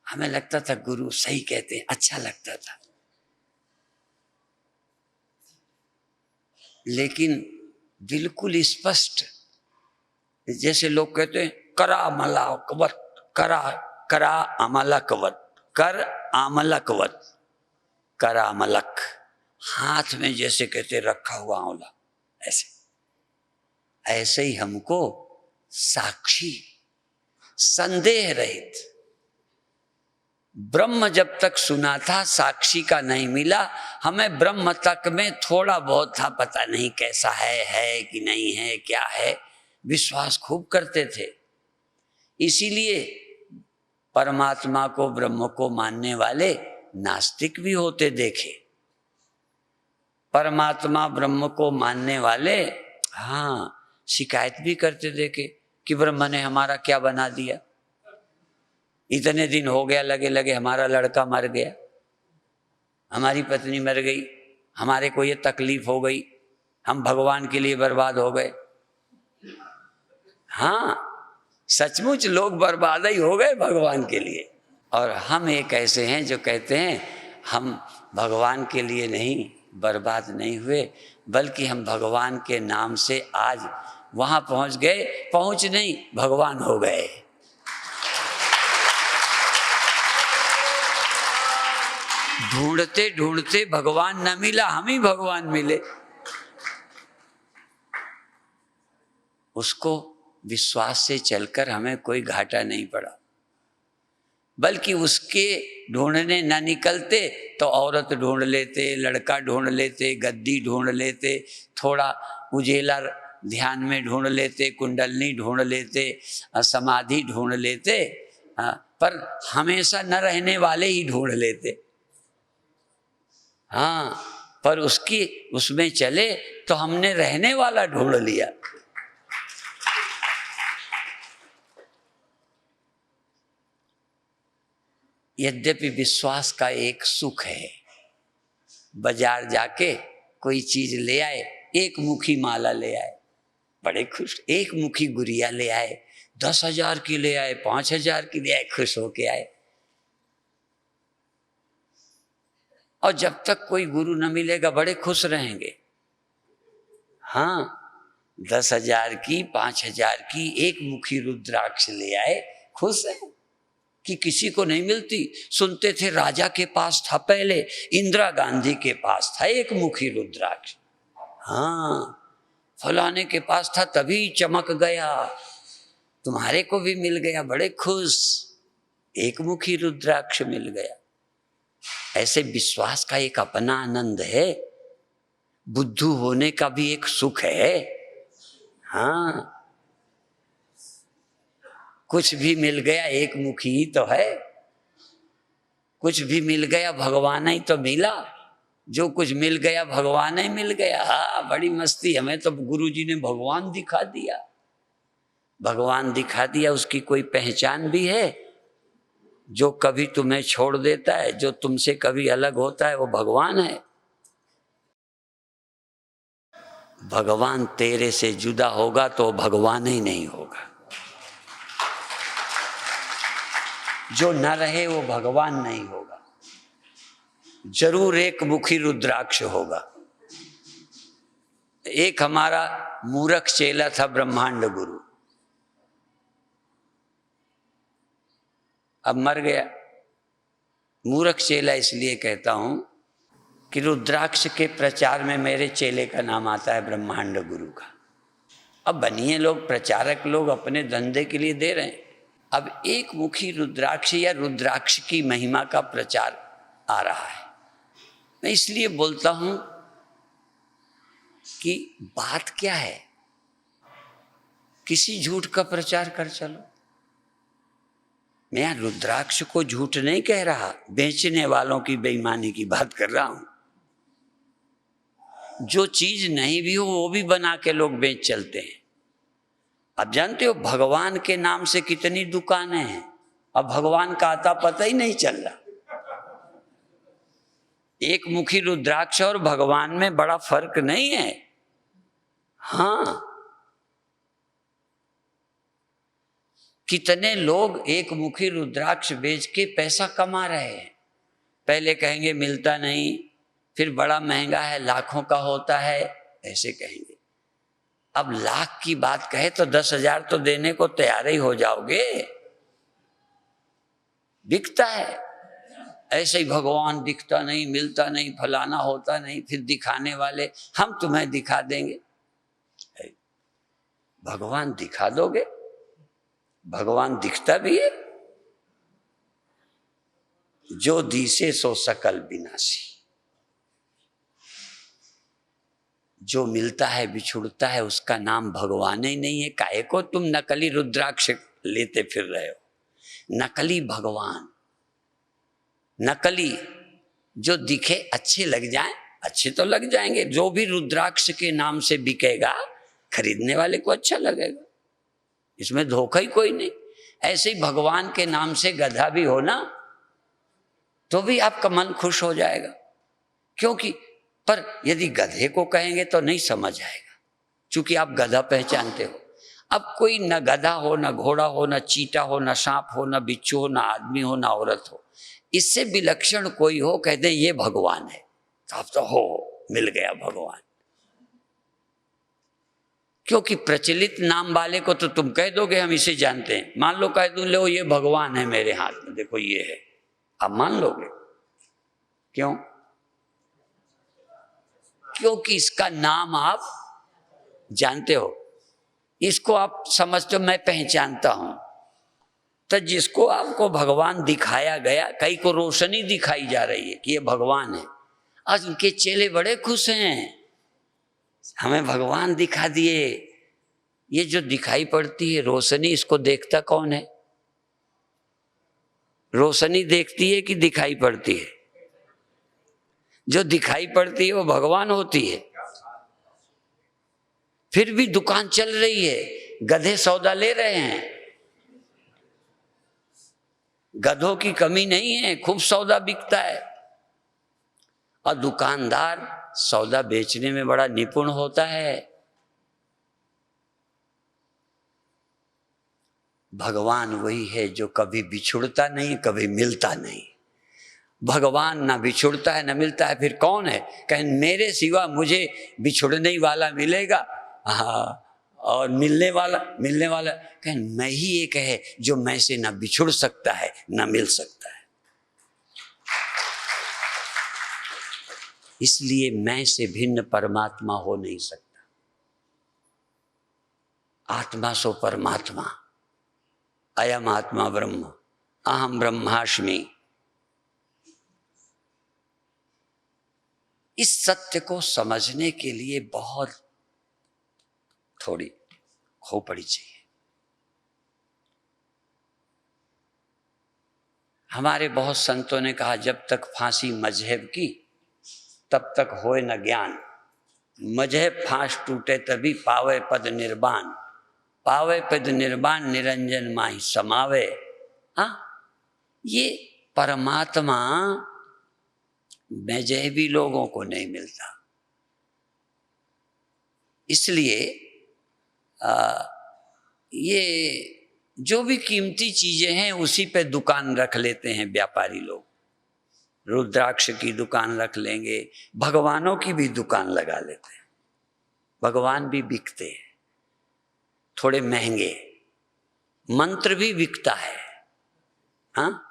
हमें लगता था गुरु सही कहते हैं, अच्छा लगता था, लेकिन बिल्कुल स्पष्ट, जैसे लोग कहते हैं करा अमलकवत, करा अमलकवत, कर अमलकवत, करा अमलक, हाथ में जैसे कहते रखा हुआ आंवला, ऐसे ही हमको साक्षी, संदेह रहित ब्रह्म जब तक सुना था, साक्षी का नहीं मिला। हमें ब्रह्म तक में थोड़ा बहुत था, पता नहीं कैसा है कि नहीं है, क्या है, विश्वास खूब करते थे। इसीलिए परमात्मा को, ब्रह्म को मानने वाले नास्तिक भी होते देखे। परमात्मा ब्रह्म को मानने वाले हाँ शिकायत भी करते देखे कि ब्रह्म ने हमारा क्या बना दिया, इतने दिन हो गया लगे लगे हमारा लड़का मर गया, हमारी पत्नी मर गई, हमारे को ये तकलीफ हो गई, हम भगवान के लिए बर्बाद हो गए। हाँ सचमुच लोग बर्बाद ही हो गए भगवान के लिए। और हम एक ऐसे हैं जो कहते हैं हम भगवान के लिए नहीं, बर्बाद नहीं हुए, बल्कि हम भगवान के नाम से आज वहां पहुंच गए, पहुंच नहीं भगवान हो गए। ढूंढते ढूंढते भगवान न मिला, हम ही भगवान मिले। उसको विश्वास से चलकर हमें कोई घाटा नहीं पड़ा, बल्कि उसके ढूंढने न निकलते तो औरत ढूंढ लेते, लड़का ढूंढ लेते, गद्दी ढूंढ लेते, थोड़ा उजेला ध्यान में ढूंढ लेते, कुंडलनी ढूंढ लेते, समाधि ढूंढ लेते, पर हमेशा न रहने वाले ही ढूंढ लेते। हाँ पर उसमें चले तो हमने रहने वाला ढूंढ लिया। यद्यपि विश्वास का एक सुख है, बाजार जाके कोई चीज ले आए, एक मुखी माला ले आए, बड़े खुश, एक मुखी गुड़िया ले आए, 10,000 की ले आए, 5,000 की ले आए, खुश होके आए। और जब तक कोई गुरु न मिलेगा बड़े खुश रहेंगे। हाँ 10,000 की, 5,000 की एक मुखी रुद्राक्ष ले आए, खुश है कि किसी को नहीं मिलती। सुनते थे राजा के पास था, पहले इंदिरा गांधी के पास था एक मुखी रुद्राक्ष, हाँ फलाने के पास था तभी चमक गया, तुम्हारे को भी मिल गया, बड़े खुश, एक मुखी रुद्राक्ष मिल गया। ऐसे विश्वास का एक अपना आनंद है, बुद्धू होने का भी एक सुख है। हाँ कुछ भी मिल गया एक मुखी ही तो है, कुछ भी मिल गया भगवान ही तो मिला, जो कुछ मिल गया भगवान ही मिल गया। हाँ बड़ी मस्ती, हमें तो गुरुजी ने भगवान दिखा दिया, भगवान दिखा दिया। उसकी कोई पहचान भी है? जो कभी तुम्हें छोड़ देता है, जो तुमसे कभी अलग होता है, वो भगवान है। भगवान तेरे से जुदा होगा तो भगवान ही नहीं होगा। जो न रहे वो भगवान नहीं होगा, जरूर एक मुखी रुद्राक्ष होगा। एक हमारा मूर्ख चेला था ब्रह्मांड गुरु, अब मर गया। मूर्ख चेला इसलिए कहता हूं कि रुद्राक्ष के प्रचार में मेरे चेले का नाम आता है, ब्रह्मांड गुरु का। अब बनिए लोग, प्रचारक लोग अपने धंधे के लिए दे रहे हैं। अब एक मुखी रुद्राक्ष या रुद्राक्ष की महिमा का प्रचार आ रहा है। मैं इसलिए बोलता हूं कि बात क्या है, किसी झूठ का प्रचार कर चलो। मैं रुद्राक्ष को झूठ नहीं कह रहा, बेचने वालों की बेईमानी की बात कर रहा हूं। जो चीज नहीं भी हो वो भी बना के लोग बेच चलते हैं। अब जानते हो भगवान के नाम से कितनी दुकानें हैं, अब भगवान का आता पता ही नहीं चल रहा। एक मुखी रुद्राक्ष और भगवान में बड़ा फर्क नहीं है। हाँ कितने लोग एक मुखी रुद्राक्ष बेच के पैसा कमा रहे हैं। पहले कहेंगे मिलता नहीं, फिर बड़ा महंगा है, लाखों का होता है, ऐसे कहेंगे। अब लाख की बात कहे तो 10,000 तो देने को तैयार ही हो जाओगे, बिकता है। ऐसे ही भगवान दिखता नहीं, मिलता नहीं, फलाना होता नहीं, फिर दिखाने वाले हम तुम्हें दिखा देंगे। भगवान दिखा दोगे? भगवान दिखता भी है। जो दिसे सो सकल विनाशी, जो मिलता है बिछुड़ता है उसका नाम भगवान ही नहीं है। काहे को तुम नकली रुद्राक्ष लेते फिर रहे हो। नकली भगवान, नकली जो दिखे अच्छे लग जाएं, अच्छे तो लग जाएंगे। जो भी रुद्राक्ष के नाम से बिकेगा खरीदने वाले को अच्छा लगेगा, इसमें धोखा ही कोई नहीं। ऐसे ही भगवान के नाम से गधा भी हो ना तो भी आपका मन खुश हो जाएगा, क्योंकि पर यदि गधे को कहेंगे तो नहीं समझ आएगा, क्योंकि आप गधा पहचानते हो। अब कोई न गधा हो, न घोड़ा हो, न चीटा हो, न सांप हो, न बिच्छू हो, न आदमी हो, न औरत हो, इससे विलक्षण कोई हो, कहते ये भगवान है, तो आप तो हो, मिल गया भगवान। क्योंकि प्रचलित नाम वाले को तो तुम कह दोगे हम इसे जानते हैं। मान लो कह दूं लो ये भगवान है मेरे हाथ में, देखो ये है, आप मान लोगे? क्यों? क्योंकि इसका नाम आप जानते हो, इसको आप समझते हो, मैं पहचानता हूं। तो जिसको आपको भगवान दिखाया गया, कई को रोशनी दिखाई जा रही है कि ये भगवान है, आज उनके चेले बड़े खुश हैं, हमें भगवान दिखा दिए। ये जो दिखाई पड़ती है रोशनी, इसको देखता कौन है? रोशनी देखती है कि दिखाई पड़ती है? जो दिखाई पड़ती है वो भगवान होती है। फिर भी दुकान चल रही है, गधे सौदा ले रहे हैं, गधों की कमी नहीं है, खूब सौदा बिकता है। और दुकानदार सौदा बेचने में बड़ा निपुण होता है। भगवान वही है जो कभी बिछुड़ता नहीं, कभी मिलता नहीं। भगवान ना बिछुड़ता है ना मिलता है, फिर कौन है? कहें मेरे सिवा मुझे बिछुड़ने वाला मिलेगा, हाँ, और मिलने वाला कहें मैं ही एक है जो मैं से ना बिछुड़ सकता है ना मिल सकता है। इसलिए मैं से भिन्न परमात्मा हो नहीं सकता। आत्मा सो परमात्मा, अयम आत्मा ब्रह्म, अहम ब्रह्मास्मि। इस सत्य को समझने के लिए बहुत थोड़ी खोपड़ी चाहिए। हमारे बहुत संतों ने कहा जब तक फांसी मजहब की तब तक होए न ज्ञान, मजहब फांस टूटे तभी पावे पद निर्वाण, पावे पद निर्वाण निरंजन माही समावे। हाँ, ये परमात्मा मजहबी लोगों को नहीं मिलता। इसलिए ये जो भी कीमती चीजें हैं उसी पे दुकान रख लेते हैं व्यापारी लोग। रुद्राक्ष की दुकान रख लेंगे, भगवानों की भी दुकान लगा लेते हैं। भगवान भी बिकते हैं, थोड़े महंगे। मंत्र भी बिकता है, हाँ,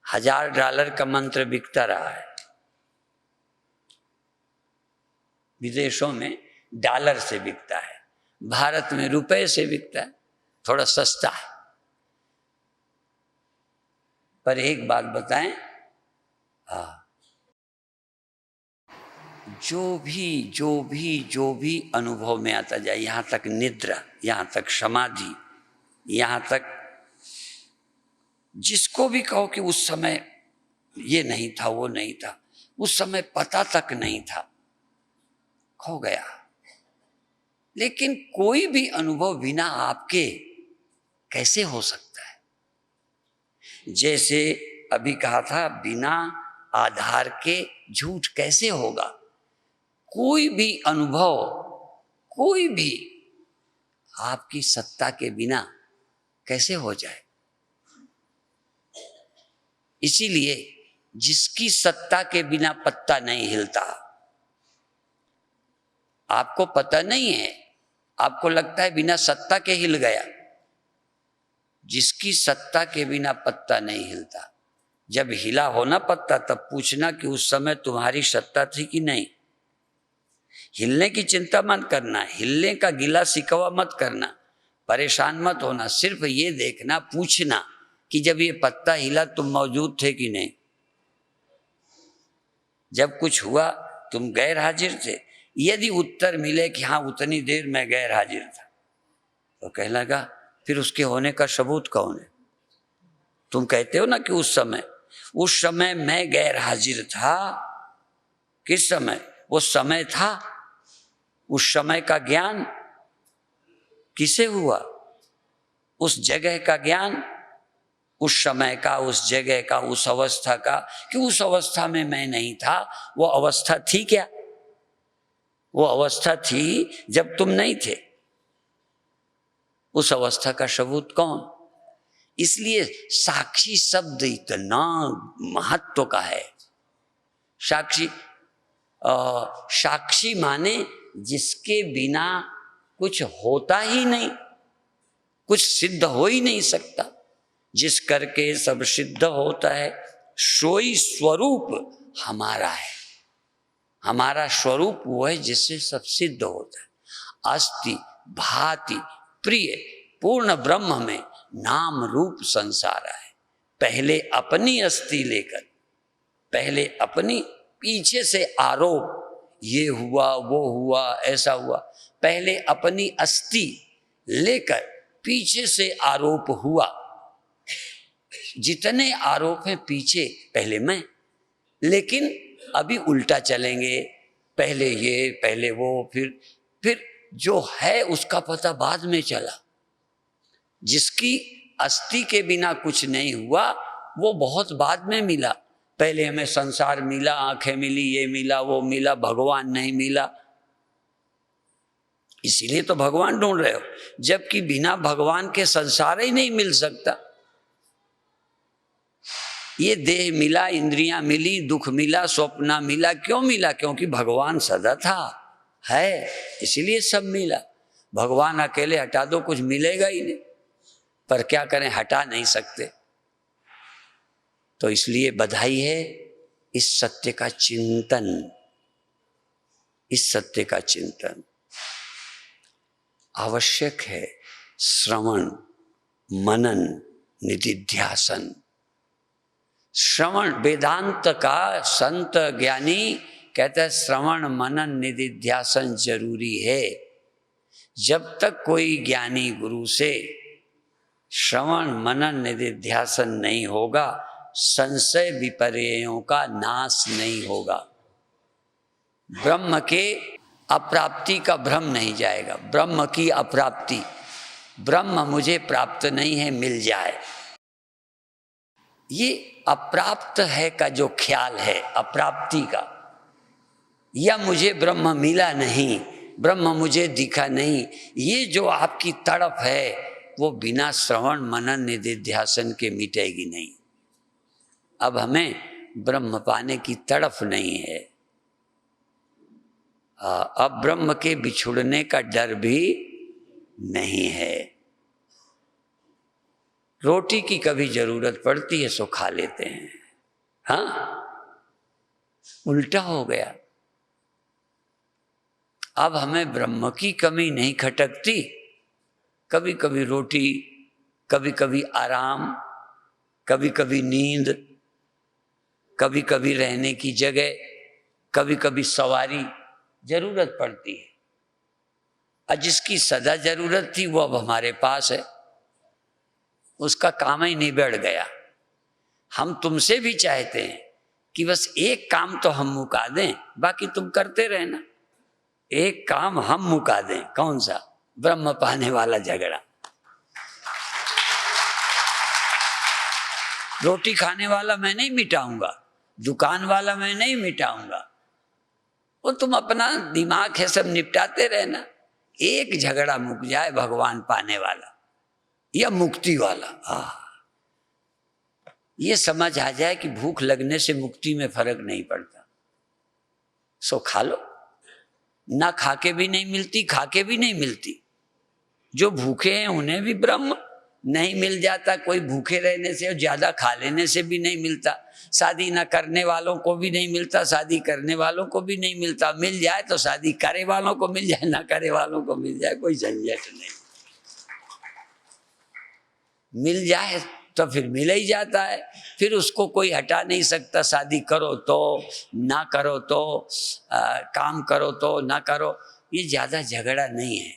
$1000 का मंत्र बिकता रहा है। विदेशों में डॉलर से बिकता है, भारत में रुपए से बिकता है, थोड़ा सस्ता है। पर एक बात बताएं, जो भी अनुभव में आता जाए, यहाँ तक निद्रा, यहाँ तक समाधि, यहाँ तक जिसको भी कहो कि उस समय ये नहीं था, वो नहीं था, उस समय पता तक नहीं था, खो गया। लेकिन कोई भी अनुभव बिना आपके कैसे हो सकता है? जैसे अभी कहा था, बिना आधार के झूठ कैसे होगा? कोई भी अनुभव, कोई भी आपकी सत्ता के बिना कैसे हो जाए? इसीलिए जिसकी सत्ता के बिना पत्ता नहीं हिलता, आपको पता नहीं है, आपको लगता है बिना सत्ता के हिल गया। जिसकी सत्ता के बिना पत्ता नहीं हिलता, जब हिला हो ना पत्ता तब पूछना कि उस समय तुम्हारी सत्ता थी कि नहीं। हिलने की चिंता मत करना, हिलने का गिला शिकवा मत करना, परेशान मत होना, सिर्फ ये देखना, पूछना कि जब ये पत्ता हिला तुम मौजूद थे कि नहीं। जब कुछ हुआ तुम गैर हाजिर थे। यदि उत्तर मिले कि हाँ उतनी देर में गैर हाजिर था, तो कहने लगा फिर उसके होने का सबूत कौन है? तुम कहते हो ना कि उस समय मैं गैर हाजिर था। किस समय? वो समय था, उस समय का ज्ञान किसे हुआ? उस जगह का ज्ञान, उस समय का, उस जगह का, उस अवस्था का, कि उस अवस्था में मैं नहीं था। वो अवस्था थी क्या? वो अवस्था थी जब तुम नहीं थे। उस अवस्था का सबूत कौन? इसलिए साक्षी शब्द इतना महत्व का है। साक्षी साक्षी माने जिसके बिना कुछ होता ही नहीं, कुछ सिद्ध हो ही नहीं सकता। जिस करके सब सिद्ध होता है, सोई स्वरूप हमारा है। हमारा स्वरूप वो है जिससे सब सिद्ध होता है। अस्ति भाति प्रिय पूर्ण ब्रह्म में नाम रूप संसार है। पहले अपनी अस्थि लेकर, पहले अपनी, पीछे से आरोप, ये हुआ वो हुआ ऐसा हुआ, पहले अपनी अस्थि लेकर पीछे से आरोप हुआ। जितने आरोप हैं पीछे, पहले मैं, लेकिन अभी उल्टा चलेंगे, पहले ये पहले वो, फिर जो है उसका पता बाद में चला। जिसकी अस्थि के बिना कुछ नहीं हुआ वो बहुत बाद में मिला। पहले हमें संसार मिला, आंखें मिली, ये मिला वो मिला, भगवान नहीं मिला। इसीलिए तो भगवान ढूंढ रहे हो, जबकि बिना भगवान के संसार ही नहीं मिल सकता। ये देह मिला, इंद्रियां मिली, दुख मिला, स्वप्न मिला, क्यों मिला? क्योंकि भगवान सदा था, है, इसीलिए सब मिला। भगवान अकेले हटा दो कुछ मिलेगा ही नहीं, पर क्या करें, हटा नहीं सकते। तो इसलिए बधाई है इस सत्य का चिंतन, इस सत्य का चिंतन आवश्यक है। श्रवण मनन निधिध्यासन। श्रवण वेदांत का संत ज्ञानी कहता है श्रवण मनन निधिध्यासन जरूरी है। जब तक कोई ज्ञानी गुरु से श्रवण मनन निधिध्यासन नहीं होगा, संशय विपर्यों का नाश नहीं होगा। ब्रह्म के अप्राप्ति का भ्रम नहीं जाएगा। ब्रह्म की अप्राप्ति, ब्रह्म मुझे प्राप्त नहीं है, मिल जाए, ये अप्राप्त है का जो ख्याल है अप्राप्ति का, या मुझे ब्रह्म मिला नहीं, ब्रह्म मुझे दिखा नहीं, ये जो आपकी तड़प है वो बिना श्रवण मनन निधिध्यासन के मिटेगी नहीं। अब हमें ब्रह्म पाने की तड़फ नहीं है। अब ब्रह्म के बिछुड़ने का डर भी नहीं है। रोटी की कभी जरूरत पड़ती है सो खा लेते हैं, हाँ, उल्टा हो गया। अब हमें ब्रह्म की कमी नहीं खटकती। कभी कभी रोटी, कभी कभी आराम, कभी कभी नींद, कभी कभी रहने की जगह, कभी कभी सवारी जरूरत पड़ती है। और जिसकी सदा जरूरत थी वो अब हमारे पास है, उसका काम ही निबड़ गया। हम तुमसे भी चाहते हैं कि बस एक काम तो हम मुका दें, बाकी तुम करते रहना। एक काम हम मुका दें, कौन सा? ब्रह्म पाने वाला झगड़ा। रोटी खाने वाला मैं नहीं मिटाऊंगा, दुकान वाला मैं नहीं मिटाऊंगा, वो तुम अपना दिमाग है सब निपटाते रहना। एक झगड़ा मुक जाए, भगवान पाने वाला या मुक्ति वाला, ये समझ आ जाए कि भूख लगने से मुक्ति में फर्क नहीं पड़ता, सो खा लो। ना खा के भी नहीं मिलती, खा के भी नहीं मिलती। जो भूखे हैं उन्हें भी ब्रह्म नहीं मिल जाता। कोई भूखे रहने से और ज्यादा खा लेने से भी नहीं मिलता। शादी ना करने वालों को भी नहीं मिलता, शादी करने वालों को भी नहीं मिलता। मिल जाए तो शादी करे वालों को मिल जाए, ना करे वालों को मिल जाए, कोई झंझट नहीं। मिल जाए तो फिर मिल ही जाता है, फिर उसको कोई हटा नहीं सकता। शादी करो तो, ना करो तो, काम करो तो, ना करो, ये ज्यादा झगड़ा नहीं है।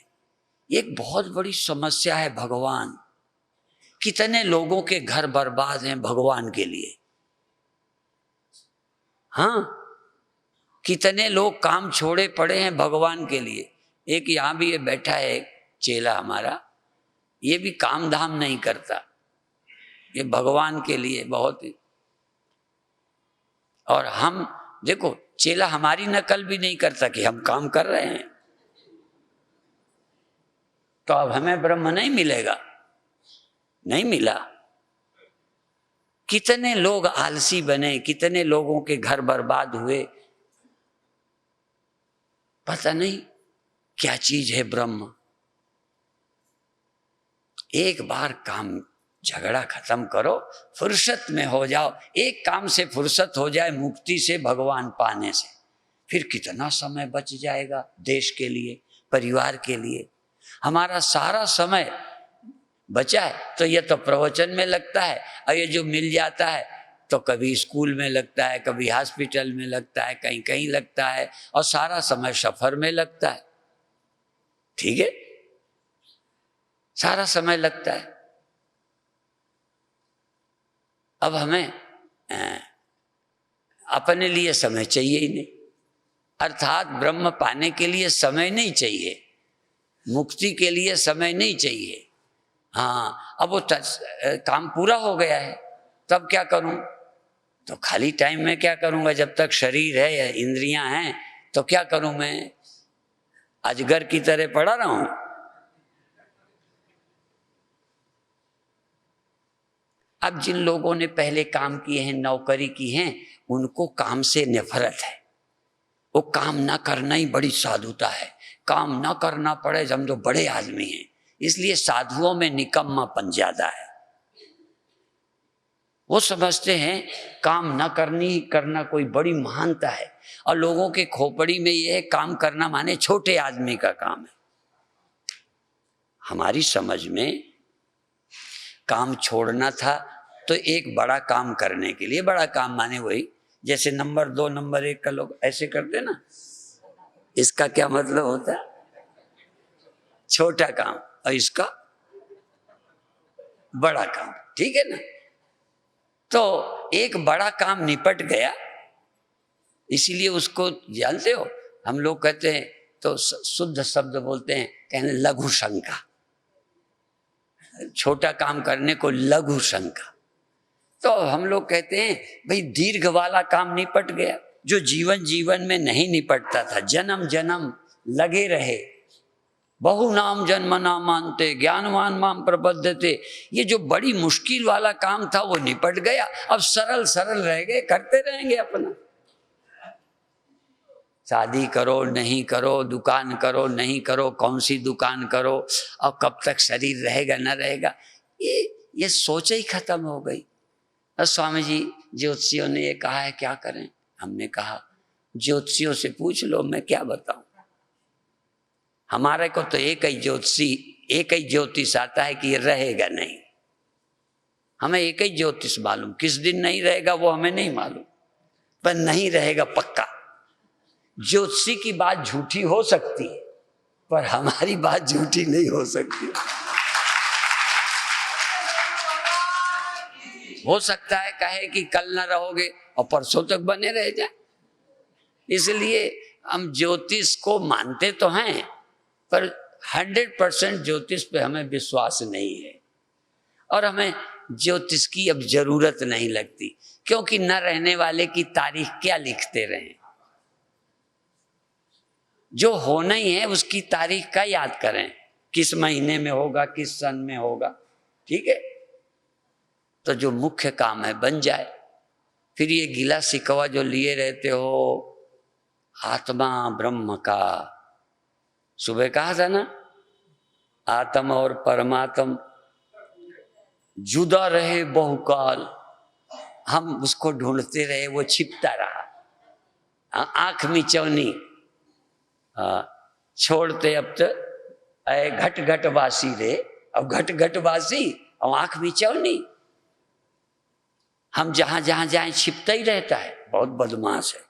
एक बहुत बड़ी समस्या है भगवान। कितने लोगों के घर बर्बाद हैं भगवान के लिए। हाँ, कितने लोग काम छोड़े पड़े हैं भगवान के लिए। एक यहाँ भी ये बैठा है एक चेला हमारा, ये भी काम धाम नहीं करता, ये भगवान के लिए बहुत ही। और हम देखो, चेला हमारी नकल भी नहीं करता कि हम काम कर रहे हैं, तो अब हमें ब्रह्म नहीं मिलेगा, नहीं मिला। कितने लोग आलसी बने, कितने लोगों के घर बर्बाद हुए, पता नहीं क्या चीज है ब्रह्म। एक बार काम झगड़ा खत्म करो, फुर्सत में हो जाओ। एक काम से फुर्सत हो जाए मुक्ति से, भगवान पाने से, फिर कितना समय बच जाएगा देश के लिए, परिवार के लिए। हमारा सारा समय बचा है तो ये तो प्रवचन में लगता है, और ये जो मिल जाता है तो कभी स्कूल में लगता है, कभी हॉस्पिटल में लगता है, कहीं कहीं लगता है, और सारा समय सफर में लगता है। ठीक है, सारा समय लगता है। अब हमें अपने लिए समय चाहिए ही नहीं, अर्थात ब्रह्म पाने के लिए समय नहीं चाहिए, मुक्ति के लिए समय नहीं चाहिए। हाँ, अब वो काम पूरा हो गया है, तब क्या करूं? तो खाली टाइम में क्या करूंगा? जब तक शरीर है या इंद्रियां हैं तो क्या करूं? मैं अजगर की तरह पड़ा रहूं? अब जिन लोगों ने पहले काम किए हैं, नौकरी की हैं, उनको काम से नफरत है। वो काम ना करना ही बड़ी साधुता है, काम ना करना पड़े, हम तो बड़े आदमी हैं। इसलिए साधुओं में निकम्मापन ज्यादा है। वो समझते हैं काम ना करना कोई बड़ी महानता है, और लोगों के खोपड़ी में ये है काम करना माने छोटे आदमी का काम है। हमारी समझ में काम छोड़ना था तो एक बड़ा काम करने के लिए, बड़ा काम माने वही जैसे नंबर 2 नंबर 1 का लोग ऐसे करते ना, इसका क्या मतलब होता है? छोटा काम, और इसका बड़ा काम। ठीक है ना? तो एक बड़ा काम निपट गया, इसीलिए उसको जानते हो, हम लोग कहते हैं तो शुद्ध शब्द बोलते हैं, कहने लघु शंका। छोटा काम करने को लघु शंका। तो हम लोग कहते हैं भाई दीर्घ वाला काम निपट गया, जो जीवन में नहीं निपटता था, जन्म जन्म लगे रहे। बहु नाम जन्म ना मानते ज्ञानवान माम प्रबद्धते, ये जो बड़ी मुश्किल वाला काम था वो निपट गया। अब सरल सरल रह गए, करते रहेंगे अपना। शादी करो नहीं करो, दुकान करो नहीं करो, कौन सी दुकान करो, और कब तक शरीर रहेगा न रहेगा, ये सोच ही खत्म हो गई। और स्वामी जी ज्योतिषियों ने ये कहा है, क्या करें? हमने कहा ज्योतिषियों से पूछ लो, मैं क्या बताऊं। हमारे को तो एक ही ज्योतिष आता है कि ये रहेगा नहीं। हमें एक ही ज्योतिष मालूम, किस दिन नहीं रहेगा वो हमें नहीं मालूम, पर नहीं रहेगा पक्का। ज्योतिषी की बात झूठी हो सकती है, पर हमारी बात झूठी नहीं हो सकती। हो सकता है कहे कि कल ना रहोगे और परसों तक बने रह जाए। इसलिए हम ज्योतिष को मानते तो हैं, पर 100% ज्योतिष पे हमें विश्वास नहीं है, और हमें ज्योतिष की अब जरूरत नहीं लगती, क्योंकि न रहने वाले की तारीख क्या लिखते रहें। जो होना ही है उसकी तारीख का याद करें, किस महीने में होगा, किस सन में होगा। ठीक है, तो जो मुख्य काम है बन जाए। फिर ये गिला शिकवा जो लिए रहते हो, आत्मा ब्रह्म का, सुबह कहा था ना, आत्मा और परमात्मा जुदा रहे बहुकाल, हम उसको ढूंढते रहे, वो छिपता रहा। आंख मिचौनी छोड़ते अब तो घट घट वासी रे, अब घट घट वासी और आंख मिचौनी। हम जहां जहां जाए छिपता ही रहता है, बहुत बदमाश है।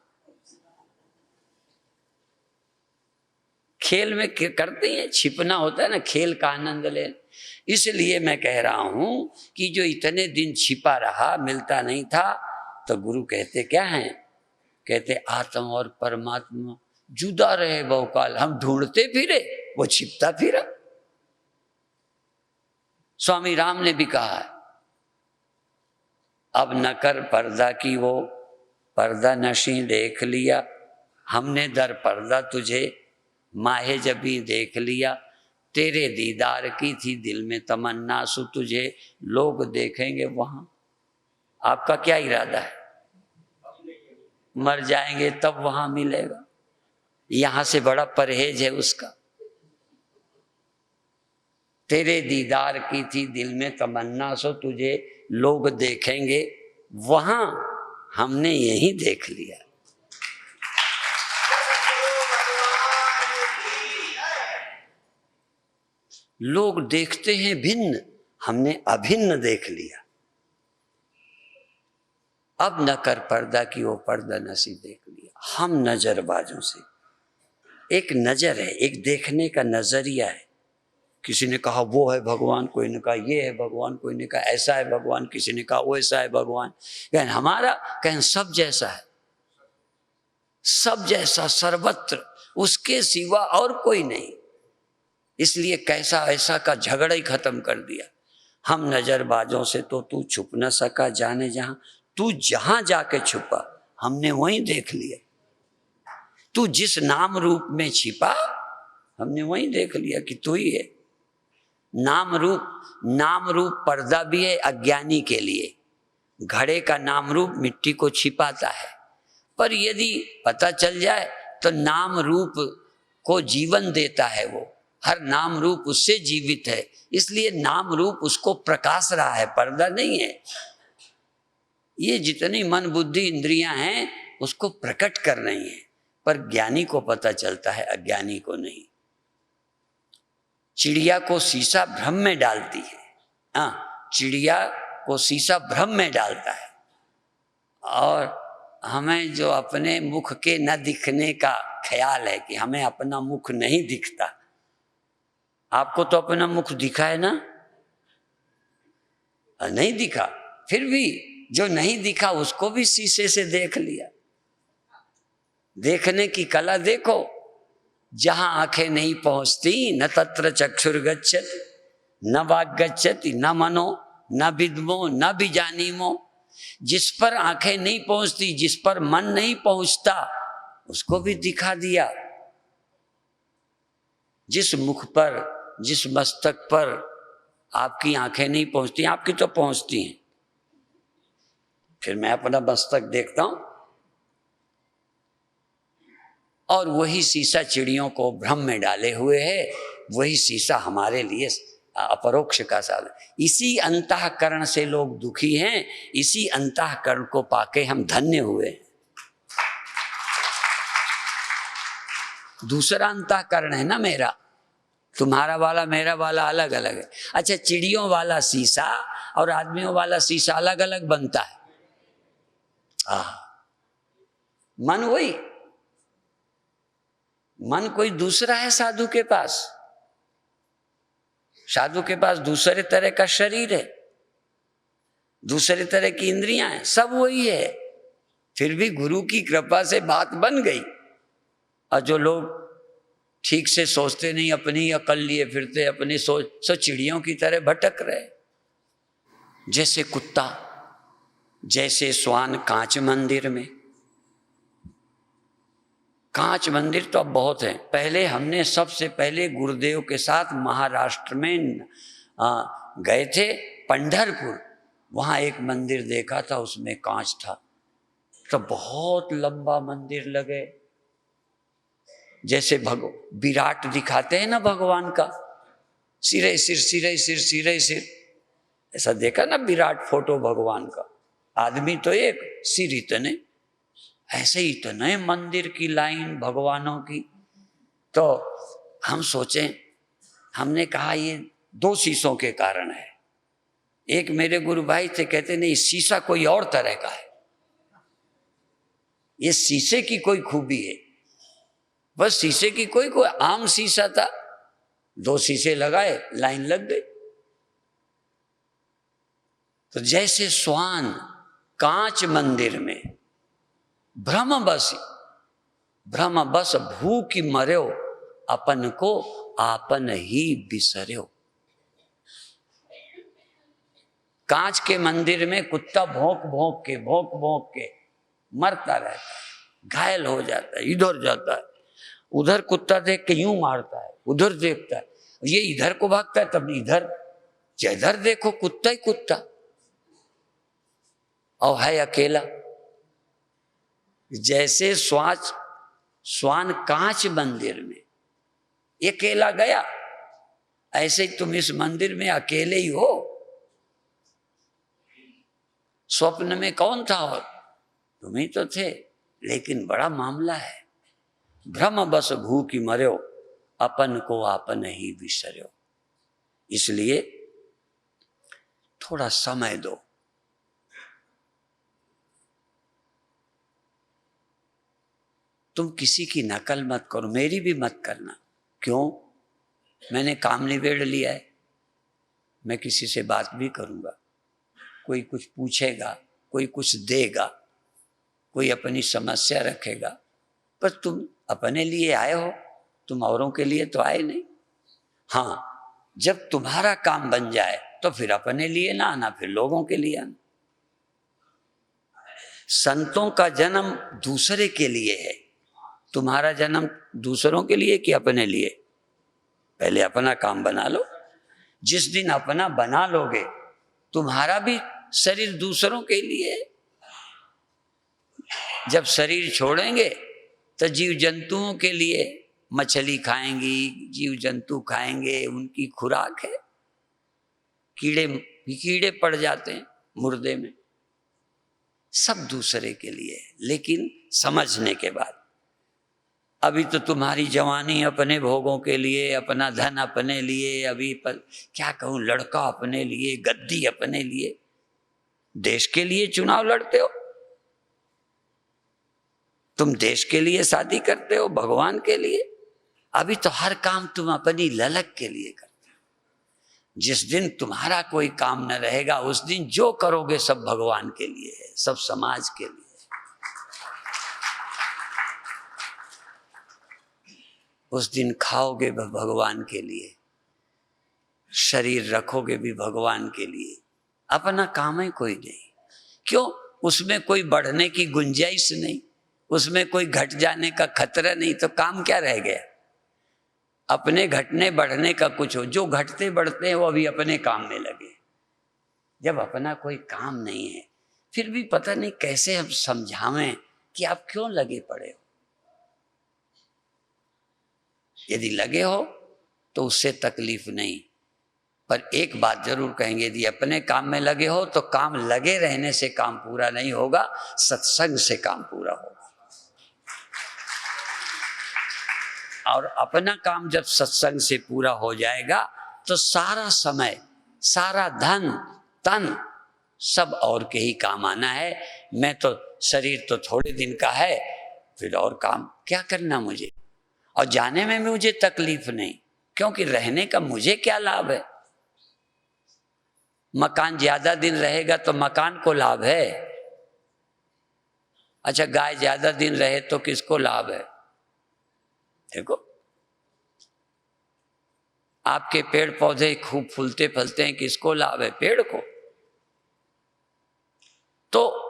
खेल में करते हैं, छिपना होता है ना, खेल का आनंद ले। इसलिए मैं कह रहा हूं कि जो इतने दिन छिपा रहा, मिलता नहीं था, तो गुरु कहते क्या हैं, कहते आत्मा और परमात्मा जुदा रहे बहुकाल, हम ढूंढते फिरे, वो छिपता फिरा। स्वामी राम ने भी कहा है, अब न कर पर्दा की वो पर्दा नशी देख लिया, हमने दर पर्दा तुझे माहे जबी देख लिया, तेरे दीदार की थी दिल में तमन्ना, सु तुझे लोग देखेंगे वहां। आपका क्या इरादा है? मर जाएंगे तब वहां मिलेगा, यहां से बड़ा परहेज है उसका। तेरे दीदार की थी दिल में तमन्ना, सो तुझे लोग देखेंगे वहां, हमने यही देख लिया। लोग देखते हैं भिन्न, हमने अभिन्न देख लिया। अब न कर पर्दा की वो पर्दा नसी देख लिया। हम नजरबाजों से, एक नजर है, एक देखने का नजरिया है। किसी ने कहा वो है भगवान, कोई ने कहा ये है भगवान, कोई ने कहा ऐसा है भगवान, किसी ने कहा वो ऐसा है भगवान। कहें हमारा, कहें सब जैसा है, सब जैसा सर्वत्र, उसके सिवा और कोई नहीं। इसलिए कैसा ऐसा का झगड़ा ही खत्म कर दिया। हम नजरबाजों से तो तू छुप न सका, जाने जहां, तू जहां जाके छुपा हमने वहीं देख लिया। तू जिस नाम रूप में छिपा हमने वहीं देख लिया कि तू ही है। नाम रूप पर्दा भी है अज्ञानी के लिए। घड़े का नाम रूप मिट्टी को छिपाता है, पर यदि पता चल जाए तो नाम रूप को जीवन देता है। वो हर नाम रूप उससे जीवित है, इसलिए नाम रूप उसको प्रकाश रहा है, पर्दा नहीं है। ये जितनी मन बुद्धि इंद्रियां हैं उसको प्रकट कर रही हैं, पर ज्ञानी को पता चलता है, अज्ञानी को नहीं। चिड़िया को शीशा भ्रम में डालती है, हाँ, चिड़िया को शीशा भ्रम में डालता है। और हमें जो अपने मुख के न दिखने का ख्याल है कि हमें अपना मुख नहीं दिखता। आपको तो अपना मुख दिखा है ना? नहीं दिखा, फिर भी जो नहीं दिखा उसको भी शीशे से देख लिया। देखने की कला देखो, जहां आंखें नहीं पहुंचती न तत्र चक्षुर गच्छति, न वाग गच्छति, न मनो न विद्मो न बीजानीमो। जिस पर आंखें नहीं पहुंचती, जिस पर मन नहीं पहुंचता, उसको भी दिखा दिया। जिस मुख पर, जिस मस्तक पर आपकी आंखें नहीं पहुंचती, आपकी तो पहुंचती हैं, फिर मैं अपना मस्तक देखता हूं, और वही शीशा चिड़ियों को भ्रम में डाले हुए है, वही शीशा हमारे लिए अपरोक्ष का साधन। इसी अंतःकरण से लोग दुखी हैं, इसी अंतःकरण को पाके हम धन्य हुए हैं। दूसरा अंतःकरण है ना मेरा, तुम्हारा वाला मेरा वाला अलग अलग है। अच्छा, चिड़ियों वाला शीशा और आदमियों वाला शीशा अलग अलग बनता है। मन वही, मन कोई दूसरा है साधु के पास। साधु के पास दूसरे तरह का शरीर है, दूसरे तरह की इंद्रियां हैं, सब वही है। फिर भी गुरु की कृपा से बात बन गई। और जो लोग ठीक से सोचते नहीं, अपनी अकल लिए फिरते, अपनी सोच, सो चिड़ियों की तरह भटक रहे। जैसे कुत्ता, जैसे श्वान कांच मंदिर में। कांच मंदिर तो अब बहुत है। पहले हमने सबसे पहले गुरुदेव के साथ महाराष्ट्र में गए थे, पंढरपुर। वहाँ एक मंदिर देखा था, उसमें कांच था, तो बहुत लंबा मंदिर लगे। जैसे विराट दिखाते हैं ना भगवान का, सिरे सिर सिरे सिर सिरे सिर, ऐसा देखा ना विराट फोटो भगवान का। आदमी तो एक, सिर इतने, ऐसे ही तो नए मंदिर की लाइन भगवानों की। तो हम सोचें, हमने कहा ये दो शीशों के कारण है। एक मेरे गुरु भाई थे, कहते नहीं, शीशा कोई और तरह का है, ये शीशे की कोई खूबी है। बस शीशे की कोई आम शीशा था, 2 शीशे लगाए, लाइन लग गई। तो जैसे श्वान कांच मंदिर में भ्रम बस भूख मर्यो, अपन को आपन ही बिसर्यो। कांच के मंदिर में कुत्ता भौंक भौंक के मरता रहता है, घायल हो जाता है, इधर जाता है, उधर कुत्ता देख के यूं मारता है, उधर देखता है, ये इधर को भागता है, तब इधर, जिधर देखो कुत्ता ही कुत्ता, और है अकेला। जैसे श्वान कांच मंदिर में अकेला गया, ऐसे ही तुम इस मंदिर में अकेले ही हो। स्वप्न में कौन था और तुम ही तो थे, लेकिन बड़ा मामला है। भ्रम बस भूखी मर्यो, अपन को आपन ही बिसर्यो। इसलिए थोड़ा समय दो। तुम किसी की नकल मत करो, मेरी भी मत करना। क्यों? मैंने काम निबेड़ लिया है, मैं किसी से बात भी करूंगा, कोई कुछ पूछेगा, कोई कुछ देगा, कोई अपनी समस्या रखेगा, पर तुम अपने लिए आए हो, तुम औरों के लिए तो आए नहीं। हाँ, जब तुम्हारा काम बन जाए तो फिर अपने लिए ना आना, फिर लोगों के लिए आना। संतों का जन्म दूसरे के लिए है, तुम्हारा जन्म दूसरों के लिए कि अपने लिए? पहले अपना काम बना लो। जिस दिन अपना बना लोगे, तुम्हारा भी शरीर दूसरों के लिए है। जब शरीर छोड़ेंगे तो जीव जंतुओं के लिए, मछली खाएंगी, जीव जंतु खाएंगे, उनकी खुराक है। कीड़े पड़ जाते हैं मुर्दे में, सब दूसरे के लिए। लेकिन समझने के बाद, अभी तो तुम्हारी जवानी अपने भोगों के लिए, अपना धन अपने लिए, अभी पर क्या कहूं, लड़का अपने लिए, गद्दी अपने लिए, देश के लिए चुनाव लड़ते हो तुम, देश के लिए शादी करते हो, भगवान के लिए। अभी तो हर काम तुम अपनी ललक के लिए करते हो। जिस दिन तुम्हारा कोई काम न रहेगा, उस दिन जो करोगे सब भगवान के लिए है, सब समाज के लिए। उस दिन खाओगे भी भगवान के लिए, शरीर रखोगे भी भगवान के लिए, अपना काम ही कोई नहीं। क्यों? उसमें कोई बढ़ने की गुंजाइश नहीं, उसमें कोई घट जाने का खतरा नहीं, तो काम क्या रह गया? अपने घटने बढ़ने का कुछ हो, जो घटते बढ़ते हैं वो अभी अपने काम में लगे। जब अपना कोई काम नहीं है, फिर भी पता नहीं कैसे हम समझावें कि आप क्यों लगे पड़े हो। यदि लगे हो तो उससे तकलीफ नहीं, पर एक बात जरूर कहेंगे, यदि अपने काम में लगे हो तो काम लगे रहने से काम पूरा नहीं होगा, सत्संग से काम पूरा होगा। और अपना काम जब सत्संग से पूरा हो जाएगा तो सारा समय, सारा धन तन सब और के ही काम आना है। मैं तो, शरीर तो थोड़े दिन का है, फिर और काम क्या करना मुझे, और जाने में भी मुझे तकलीफ नहीं, क्योंकि रहने का मुझे क्या लाभ है। मकान ज्यादा दिन रहेगा तो मकान को लाभ है। अच्छा, गाय ज्यादा दिन रहे तो किसको लाभ है? देखो, आपके पेड़ पौधे खूब फूलते फलते हैं, किसको लाभ है? पेड़ को। तो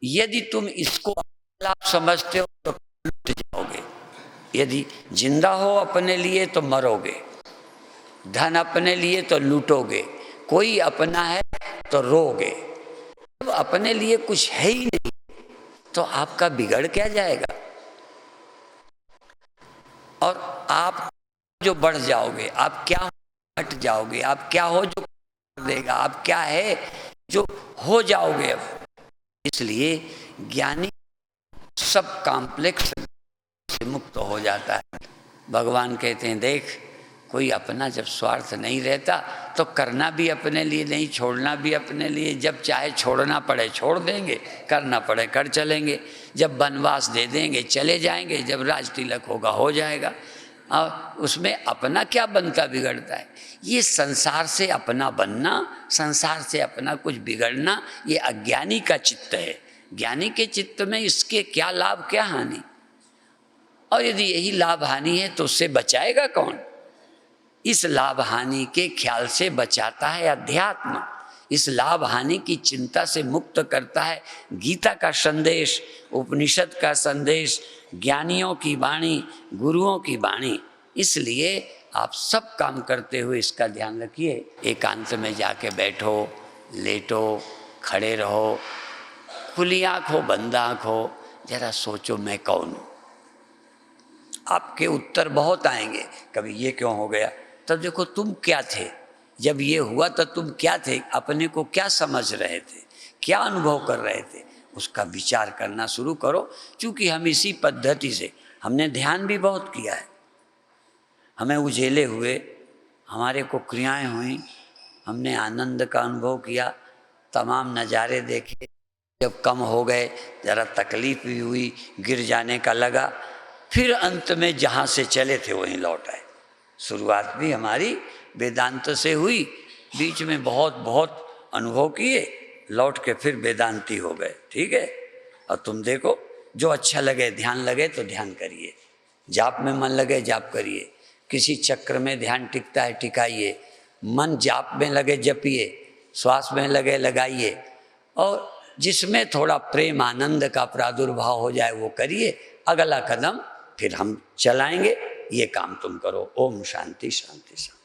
यदि तुम इसको लाभ समझते हो तो लूट जाओगे। यदि जिंदा हो अपने लिए तो मरोगे, धन अपने लिए तो लूटोगे, कोई अपना है तो रोगे। जब अपने लिए कुछ है ही नहीं तो आपका बिगड़ क्या जाएगा? और आप जो बढ़ जाओगे, आप क्या हट जाओगे, आप क्या हो जो देगा, आप क्या है जो हो जाओगे। अब इसलिए ज्ञानी सब कॉम्प्लेक्स से मुक्त हो जाता है। भगवान कहते हैं, देख, कोई अपना जब स्वार्थ नहीं रहता तो करना भी अपने लिए नहीं, छोड़ना भी अपने लिए। जब चाहे छोड़ना पड़े छोड़ देंगे, करना पड़े कर चलेंगे। जब वनवास दे देंगे चले जाएंगे, जब राज तिलक होगा हो जाएगा। और उसमें अपना क्या बनता बिगड़ता है? ये संसार से अपना बनना, संसार से अपना कुछ बिगड़ना, ये अज्ञानी का चित्त है। ज्ञानी के चित्त में इसके क्या लाभ क्या हानि, और यदि यही लाभ हानि है तो उससे बचाएगा कौन? इस लाभ हानि के ख्याल से बचाता है अध्यात्म। इस लाभ हानि की चिंता से मुक्त करता है गीता का संदेश, उपनिषद का संदेश, ज्ञानियों की वाणी, गुरुओं की वाणी। इसलिए आप सब काम करते हुए इसका ध्यान रखिए। एकांत में जाके बैठो, लेटो, खड़े रहो, खुली आँख हो बंद आँख हो, जरा सोचो मैं कौन हूँ। आपके उत्तर बहुत आएंगे। कभी ये क्यों हो गया, तब देखो तुम क्या थे, जब ये हुआ तो तुम क्या थे, अपने को क्या समझ रहे थे, क्या अनुभव कर रहे थे, उसका विचार करना शुरू करो। क्योंकि हम इसी पद्धति से, हमने ध्यान भी बहुत किया है, हमें उजेले हुए, हमारे को क्रियाएं हुई, हमने आनंद का अनुभव किया, तमाम नज़ारे देखे। जब कम हो गए ज़रा तकलीफ भी हुई, गिर जाने का लगा, फिर अंत में जहाँ से चले थे वहीं लौट आए। शुरुआत भी हमारी वेदांत से हुई, बीच में बहुत बहुत अनुभव किए, लौट के फिर वेदांती हो गए। ठीक है, और तुम देखो जो अच्छा लगे, ध्यान लगे तो ध्यान करिए, जाप में मन लगे जाप करिए, किसी चक्र में ध्यान टिकता है टिकाइए, मन जाप में लगे जपिए, श्वास में लगे लगाइए, और जिसमें थोड़ा प्रेम आनंद का प्रादुर्भाव हो जाए वो करिए। अगला कदम फिर हम चलाएंगे, ये काम तुम करो। ओम शांति शांति शांति।